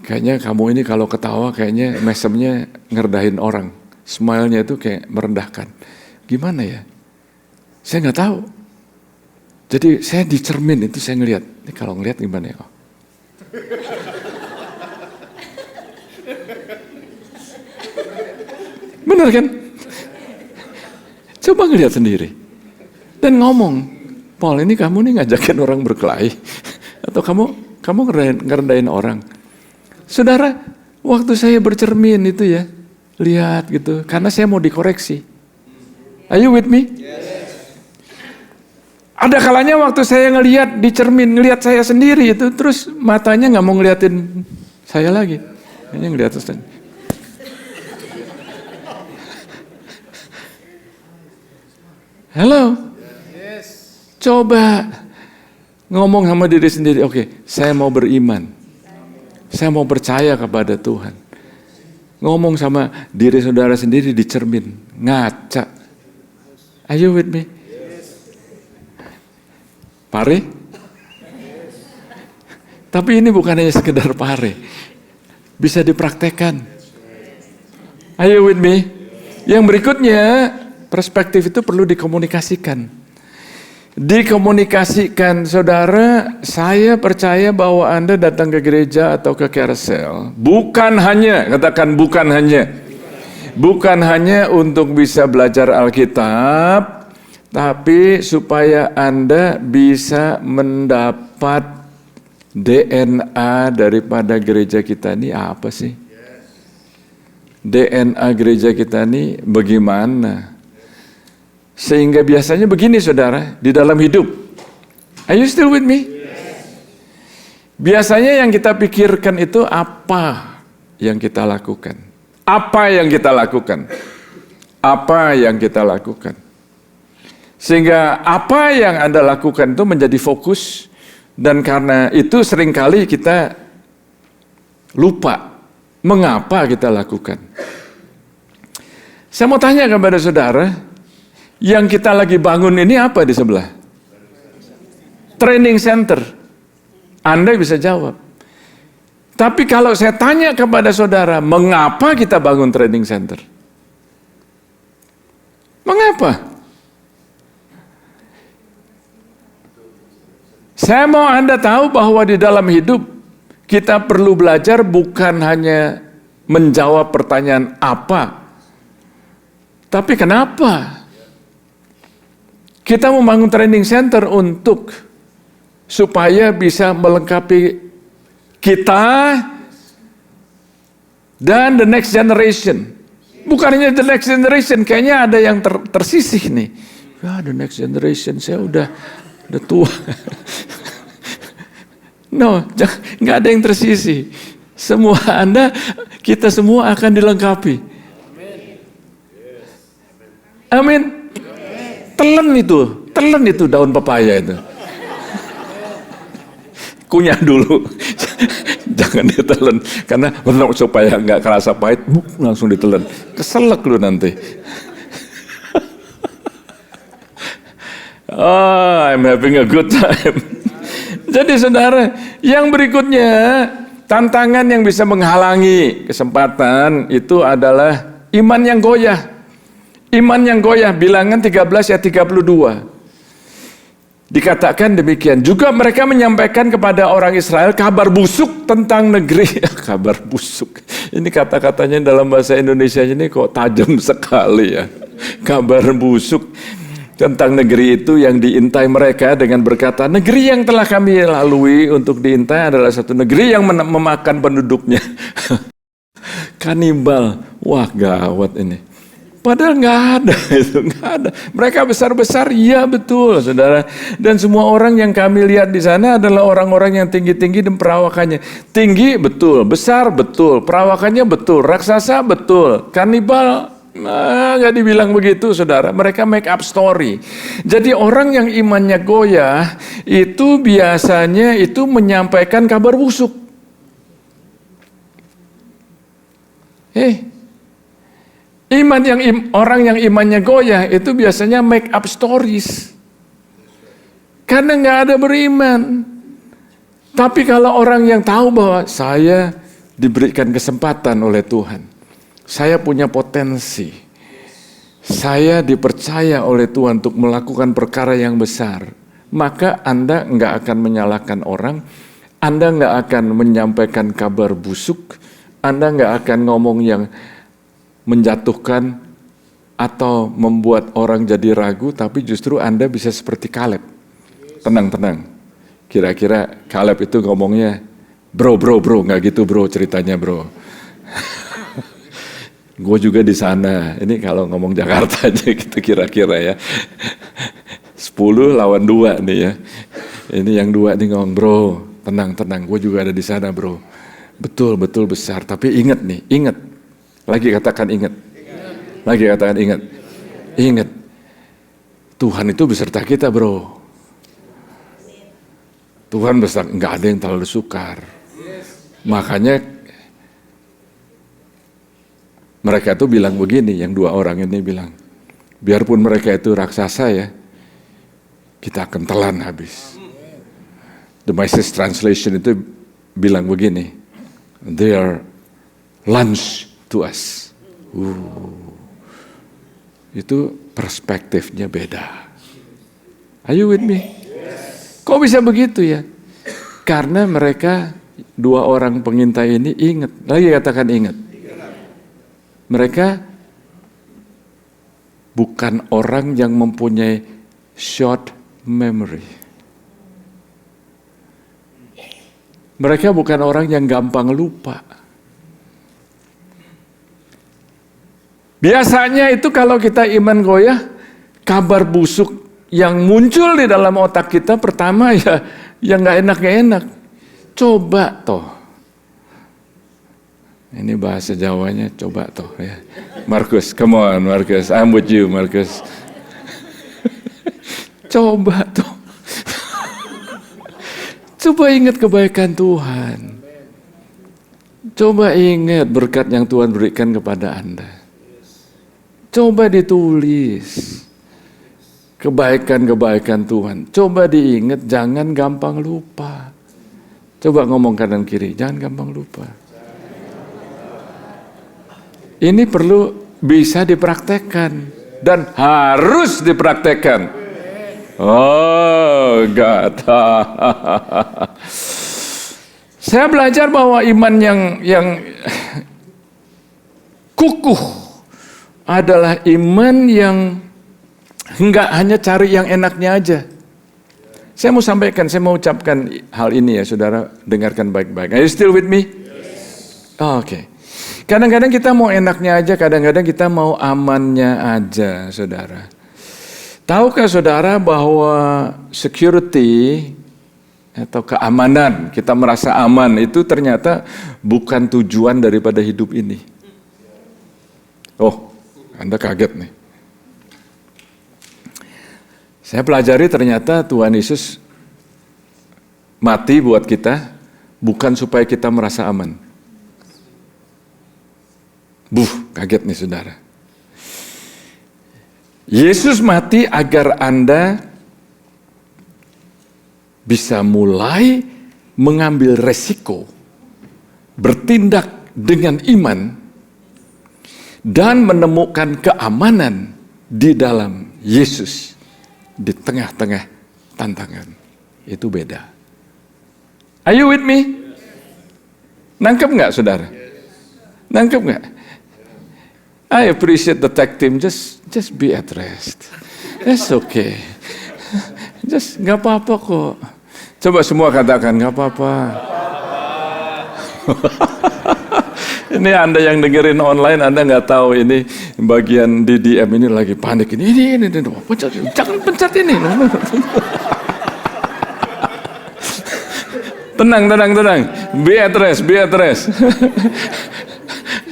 kayaknya kamu ini kalau ketawa kayaknya mesemnya ngerdahin orang. Smile-nya itu kayak merendahkan. Gimana ya? Saya nggak tahu. Jadi saya di cermin itu saya ngelihat. Ini kalau ngelihat gimana ya? Benar kan? Coba ngelihat sendiri. Dan ngomong, Paul, ini kamu nih ngajakin orang berkelahi. Atau kamu ngerendahin orang. Saudara, waktu saya bercermin itu ya, lihat gitu, karena saya mau dikoreksi. Are you with me? Ada kalanya waktu saya ngelihat di cermin, ngelihat saya sendiri itu, terus matanya nggak mau ngeliatin saya lagi. Hanya ngeliat saya. Halo? Coba ngomong sama diri sendiri, oke, saya mau beriman. Saya mau percaya kepada Tuhan. Ngomong sama diri saudara sendiri di cermin, ngaca. Are you with me? Pare? Tapi ini bukan hanya sekedar pare. Bisa dipraktekkan. Are you with me? Yang berikutnya, perspektif itu perlu dikomunikasikan. Dikomunikasikan, saudara, saya percaya bahwa Anda datang ke gereja atau ke carousel, bukan hanya, katakan bukan hanya untuk bisa belajar Alkitab, tapi supaya Anda bisa mendapat DNA daripada gereja kita ini apa sih? DNA gereja kita ini bagaimana? Sehingga biasanya begini saudara, di dalam hidup. Are you still with me? Biasanya yang kita pikirkan itu apa yang kita lakukan? Apa yang kita lakukan? Apa yang kita lakukan? Sehingga apa yang Anda lakukan itu menjadi fokus, dan karena itu seringkali kita lupa mengapa kita lakukan. Saya mau tanya kepada saudara, yang kita lagi bangun ini apa di sebelah? Training center. Anda bisa jawab. Tapi kalau saya tanya kepada saudara, mengapa kita bangun training center? Mengapa? Saya mau Anda tahu bahwa di dalam hidup kita perlu belajar bukan hanya menjawab pertanyaan apa, tapi kenapa? Kita membangun training center untuk supaya bisa melengkapi kita dan the next generation. Bukan hanya the next generation, kayaknya ada yang tersisih nih. Ya, the next generation, saya udah tua. No, nggak ada yang tersisih. Semua Anda, kita semua akan dilengkapi. Amin. Telan itu daun pepaya itu. Kunyah dulu. Jangan ditelan. Karena supaya nggak kerasa pahit, langsung ditelan. Keselak lu nanti. Oh, I'm having a good time. Jadi saudara, yang berikutnya, tantangan yang bisa menghalangi kesempatan itu adalah iman yang goyah. Iman yang goyah, Bilangan 13 ayat 32. Dikatakan demikian, juga mereka menyampaikan kepada orang Israel kabar busuk tentang negeri. Kabar busuk, ini kata-katanya dalam bahasa Indonesia ini kok tajam sekali ya. Kabar busuk tentang negeri itu yang diintai mereka dengan berkata, negeri yang telah kami lalui untuk diintai adalah satu negeri yang memakan penduduknya. Kanibal, wah gawat ini. Padahal nggak ada. Mereka besar-besar, iya betul, saudara. Dan semua orang yang kami lihat di sana adalah orang-orang yang tinggi-tinggi dan perawakannya. Tinggi betul, besar betul, perawakannya betul, raksasa betul, kanibal. Nggak dibilang begitu, saudara. Mereka make up story. Jadi orang yang imannya goyah itu biasanya itu menyampaikan kabar busuk. Orang yang imannya goyah itu biasanya make up stories. Karena nggak ada beriman. Tapi kalau orang yang tahu bahwa saya diberikan kesempatan oleh Tuhan, saya punya potensi, saya dipercaya oleh Tuhan untuk melakukan perkara yang besar, maka Anda nggak akan menyalahkan orang, Anda nggak akan menyampaikan kabar busuk, Anda nggak akan ngomong yang menjatuhkan atau membuat orang jadi ragu, tapi justru Anda bisa seperti Kaleb. Tenang. Kira-kira Kaleb itu ngomongnya, bro, nggak gitu bro ceritanya bro. Gue juga di sana. Ini kalau ngomong Jakarta aja gitu kira-kira ya. 10 lawan 2 nih ya. Ini yang 2 nih ngomong, bro, tenang. Gue juga ada di sana bro. Betul besar. Tapi ingat. Lagi katakan ingat. Ingat. Tuhan itu beserta kita bro. Tuhan beserta, nggak ada yang terlalu sukar. Makanya mereka itu bilang begini, yang 2 orang ini bilang, biarpun mereka itu raksasa ya, kita akan telan habis. The Message Translation itu bilang begini, they are lunch to us. Itu perspektifnya beda. Are you with me? Kok bisa begitu ya? Karena mereka 2 orang pengintai ini ingat, lagi katakan ingat. Mereka bukan orang yang mempunyai short memory. Mereka bukan orang yang gampang lupa. Biasanya itu kalau kita iman goyah, kabar busuk yang muncul di dalam otak kita pertama ya yang nggak enak. Coba toh. Ini bahasa Jawanya coba toh ya. Markus, come on Markus, I'm with you Markus. Coba toh. Coba ingat kebaikan Tuhan. Coba ingat berkat yang Tuhan berikan kepada Anda. Coba ditulis kebaikan-kebaikan Tuhan. Coba diingat, jangan gampang lupa. Coba ngomong kanan kiri, jangan gampang lupa. Ini perlu bisa dipraktekkan dan harus dipraktekkan. Oh, God. Saya belajar bahwa iman yang kukuh adalah iman yang enggak hanya cari yang enaknya aja. Saya mau ucapkan hal ini ya, saudara, dengarkan baik-baik. Are you still with me? Yes. Oh, oke. Kadang-kadang kita mau enaknya aja, kadang-kadang kita mau amannya aja, saudara. Tahukah saudara bahwa security atau keamanan, kita merasa aman, itu ternyata bukan tujuan daripada hidup ini. Oh, Anda kaget nih. Saya pelajari ternyata Tuhan Yesus mati buat kita bukan supaya kita merasa aman. Kaget nih saudara. Yesus mati agar Anda bisa mulai mengambil resiko, bertindak dengan iman, dan menemukan keamanan di dalam Yesus. Di tengah-tengah tantangan. Itu beda. Are you with me? Nangkep nggak saudara? Nangkep nggak? I appreciate the tech team. Just be at rest. It's okay. Just nggak apa-apa kok. Coba semua katakan nggak apa-apa. Ini Anda yang dengerin online, Anda nggak tahu ini bagian di DM ini lagi panik. Ini. Jangan pencet ini. Tenang. Be at rest.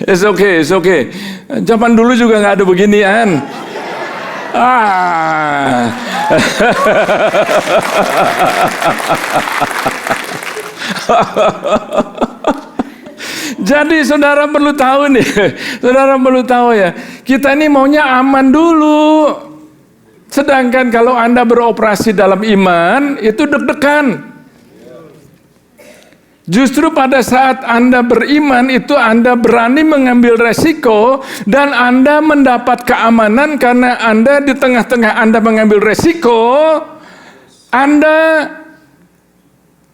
It's okay. Zaman dulu juga nggak ada beginian. Jadi saudara perlu tahu nih, saudara perlu tahu ya, kita ini maunya aman dulu. Sedangkan kalau Anda beroperasi dalam iman, itu deg-degan. Justru pada saat Anda beriman itu Anda berani mengambil resiko dan Anda mendapat keamanan karena Anda di tengah-tengah Anda mengambil resiko, Anda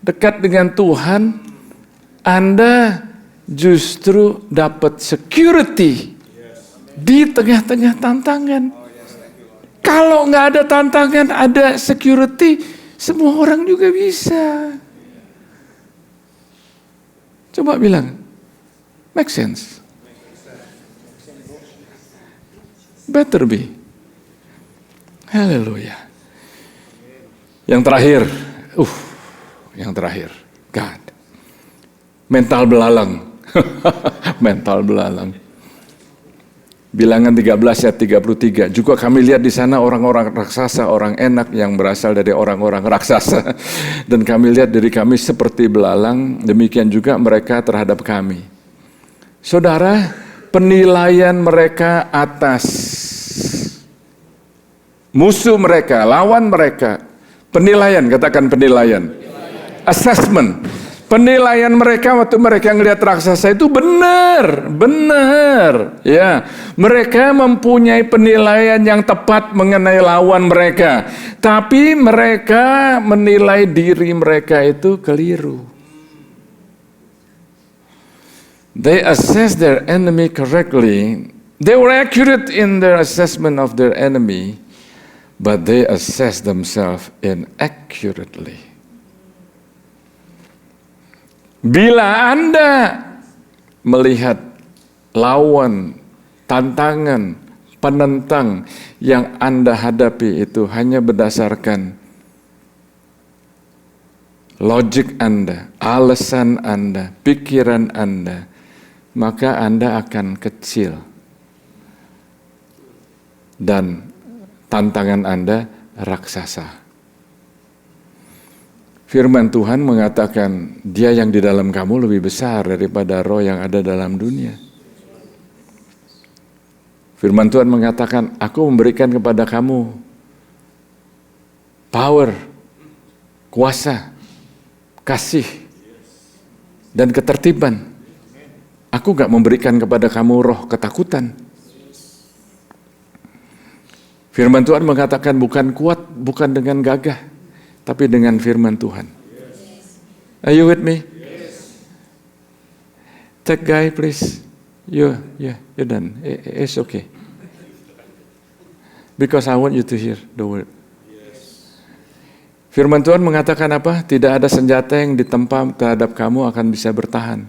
dekat dengan Tuhan, Anda justru dapat security di tengah-tengah tantangan. Kalau nggak ada tantangan, ada security, semua orang juga bisa. Coba bilang, make sense. Better be. Haleluya. Yang terakhir, God. Mental belalang. Mental belalang. Bilangan 13 ayat 33. Juga kami lihat di sana orang-orang raksasa, orang enak yang berasal dari orang-orang raksasa. Dan kami lihat diri kami seperti belalang, demikian juga mereka terhadap kami. Saudara, penilaian mereka atas musuh mereka, lawan mereka. Penilaian, katakan penilaian. Assessment. Penilaian mereka waktu mereka ngelihat raksasa itu benar. Ya, mereka mempunyai penilaian yang tepat mengenai lawan mereka. Tapi mereka menilai diri mereka itu keliru. They assess their enemy correctly. They were accurate in their assessment of their enemy, but they assess themselves inaccurately. Bila Anda melihat lawan, tantangan, penentang yang Anda hadapi itu hanya berdasarkan logik Anda, alasan Anda, pikiran Anda, maka Anda akan kecil. Dan tantangan Anda raksasa. Firman Tuhan mengatakan, dia yang di dalam kamu lebih besar daripada roh yang ada dalam dunia. Firman Tuhan mengatakan, aku memberikan kepada kamu power, kuasa, kasih, dan ketertiban. Aku gak memberikan kepada kamu roh ketakutan. Firman Tuhan mengatakan bukan kuat, bukan dengan gagah, tapi dengan firman Tuhan. Are you with me? Tech guy, please. You're done. It's okay. Because I want you to hear the word. Firman Tuhan mengatakan apa? Tidak ada senjata yang ditempa terhadap kamu akan bisa bertahan.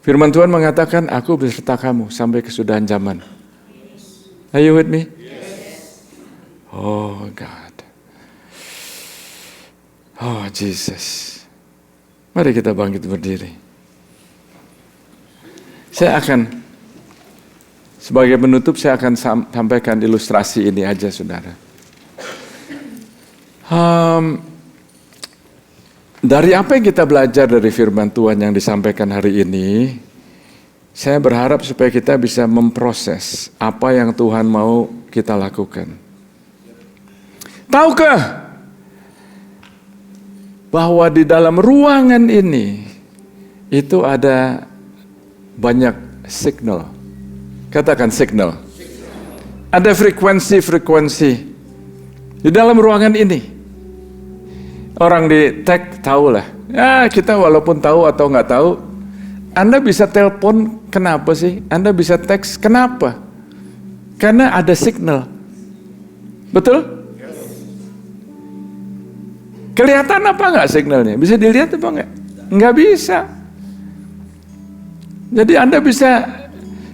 Firman Tuhan mengatakan, aku beserta kamu sampai kesudahan zaman. Are you with me? Oh God. Oh Jesus. Mari kita bangkit berdiri. Sebagai penutup saya akan sampaikan ilustrasi ini aja saudara. Dari apa yang kita belajar dari firman Tuhan yang disampaikan hari ini, saya berharap supaya kita bisa memproses apa yang Tuhan mau kita lakukan. Tahukah bahwa di dalam ruangan ini itu ada banyak signal. Katakan signal. Ada frekuensi-frekuensi di dalam ruangan ini. Orang di tech tahu lah. Ya kita walaupun tahu atau nggak tahu, Anda bisa telepon kenapa sih? Anda bisa teks kenapa? Karena ada signal. Betul? Kelihatan apa nggak signalnya? Bisa dilihat apa nggak? Nggak bisa. Jadi Anda bisa,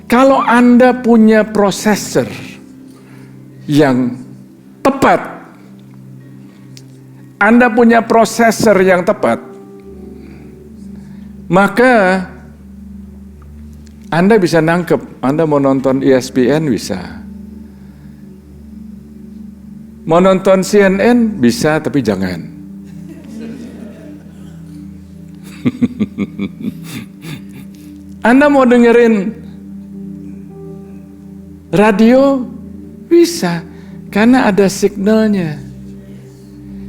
kalau Anda punya prosesor yang tepat, Anda punya prosesor yang tepat, maka Anda bisa nangkep. Anda mau nonton ESPN bisa. Mau nonton CNN bisa, tapi jangan. Anda mau dengerin radio? Bisa, karena ada signalnya.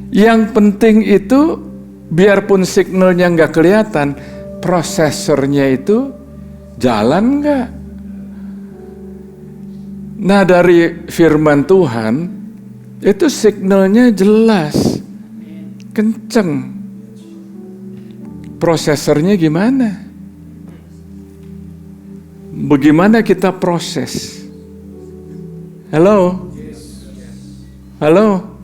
Yang penting itu, biarpun signalnya nggak kelihatan, prosesornya itu jalan nggak? Nah, dari firman Tuhan, itu signalnya jelas, kenceng. Prosesornya gimana? Bagaimana kita proses? Halo? Halo?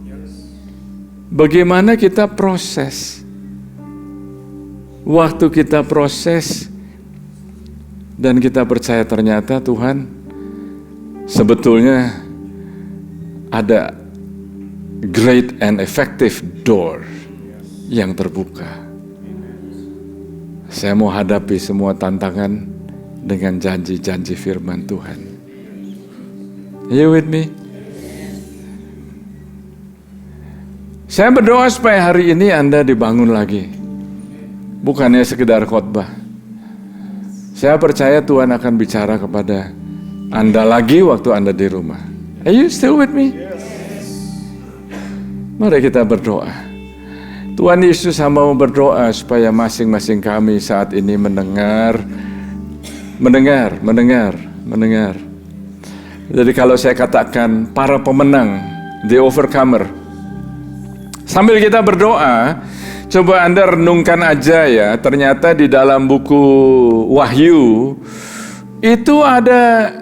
Bagaimana kita proses? Waktu kita proses dan kita percaya ternyata Tuhan sebetulnya ada great and effective door yang terbuka. Saya mau hadapi semua tantangan dengan janji-janji firman Tuhan. Are you with me? Saya berdoa supaya hari ini Anda dibangun lagi. Bukannya sekedar khotbah. Saya percaya Tuhan akan bicara kepada Anda lagi waktu Anda di rumah. Are you still with me? Mari kita berdoa. Tuhan Yesus, hamba mau berdoa supaya masing-masing kami saat ini mendengar. Jadi kalau saya katakan para pemenang, the overcomer. Sambil kita berdoa, coba Anda renungkan aja ya, ternyata di dalam buku Wahyu itu ada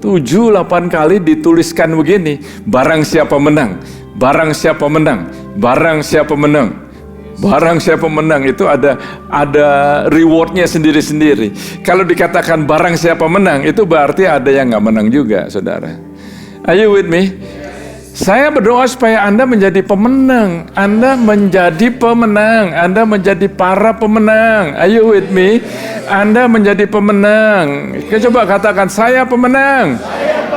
7-8 kali dituliskan begini, barang siapa menang, barang siapa menang, barang siapa menang. Barang siapa menang itu ada rewardnya sendiri-sendiri. Kalau dikatakan barang siapa menang, itu berarti ada yang nggak menang juga, saudara. Are you with me? Saya berdoa supaya Anda menjadi pemenang. Anda menjadi pemenang. Anda menjadi para pemenang. Are you with me? Anda menjadi pemenang. Coba katakan, saya pemenang.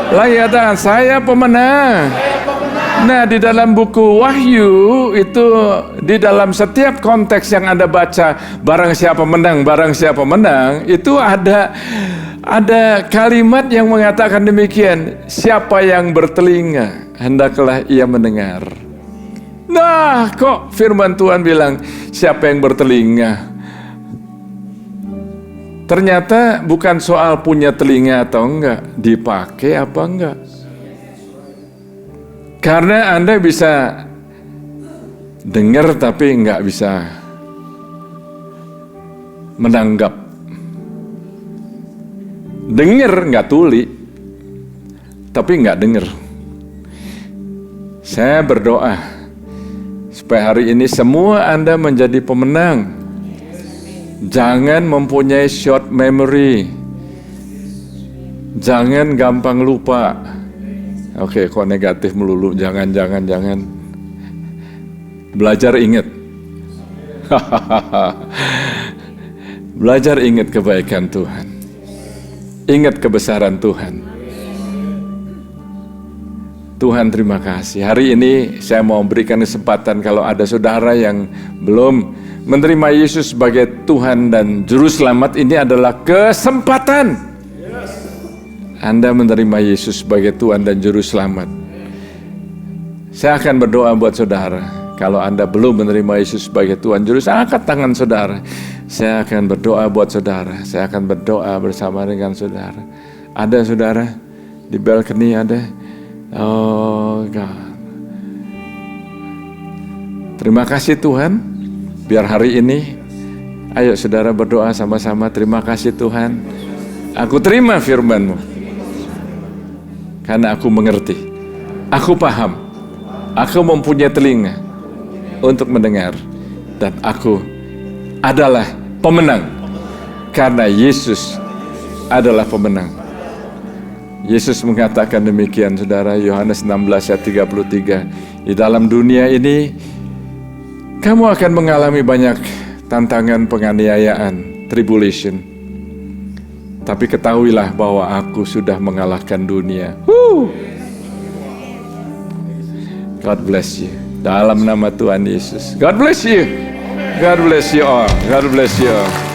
Lagi katakan, saya pemenang. Nah, di dalam buku Wahyu itu, di dalam setiap konteks yang Anda baca, barang siapa menang, barang siapa menang, itu ada kalimat yang mengatakan demikian, siapa yang bertelinga, hendaklah ia mendengar. Nah, kok firman Tuhan bilang, siapa yang bertelinga? Ternyata bukan soal punya telinga atau enggak, dipakai apa enggak. Karena Anda bisa dengar tapi nggak bisa menanggap. Dengar nggak tuli, tapi nggak dengar. Saya berdoa supaya hari ini semua Anda menjadi pemenang. Jangan mempunyai short memory. Jangan gampang lupa. Oke, kok negatif melulu? Jangan. Belajar ingat. Belajar ingat kebaikan Tuhan. Ingat kebesaran Tuhan. Tuhan, terima kasih. Hari ini saya mau berikan kesempatan kalau ada saudara yang belum menerima Yesus sebagai Tuhan dan Juru Selamat, ini adalah kesempatan. Anda menerima Yesus sebagai Tuhan dan Juru Selamat. Saya akan berdoa buat saudara. Kalau Anda belum menerima Yesus sebagai Tuhan Juru Selamat, angkat tangan saudara. Saya akan berdoa buat saudara. Saya akan berdoa bersama dengan saudara. Ada saudara? Di balkoni ada? Oh God. Terima kasih Tuhan. Biar hari ini, ayo saudara berdoa sama-sama. Terima kasih Tuhan. Aku terima firman-Mu. Karena aku mengerti, aku paham, aku mempunyai telinga untuk mendengar, dan aku adalah pemenang karena Yesus adalah pemenang. Yesus mengatakan demikian, saudara, Yohanes 16 ayat 33, di dalam dunia ini kamu akan mengalami banyak tantangan, penganiayaan, tribulation. Tapi ketahuilah bahwa aku sudah mengalahkan dunia. God bless you. Dalam nama Tuhan Yesus. God bless you. God bless you all. God bless you all.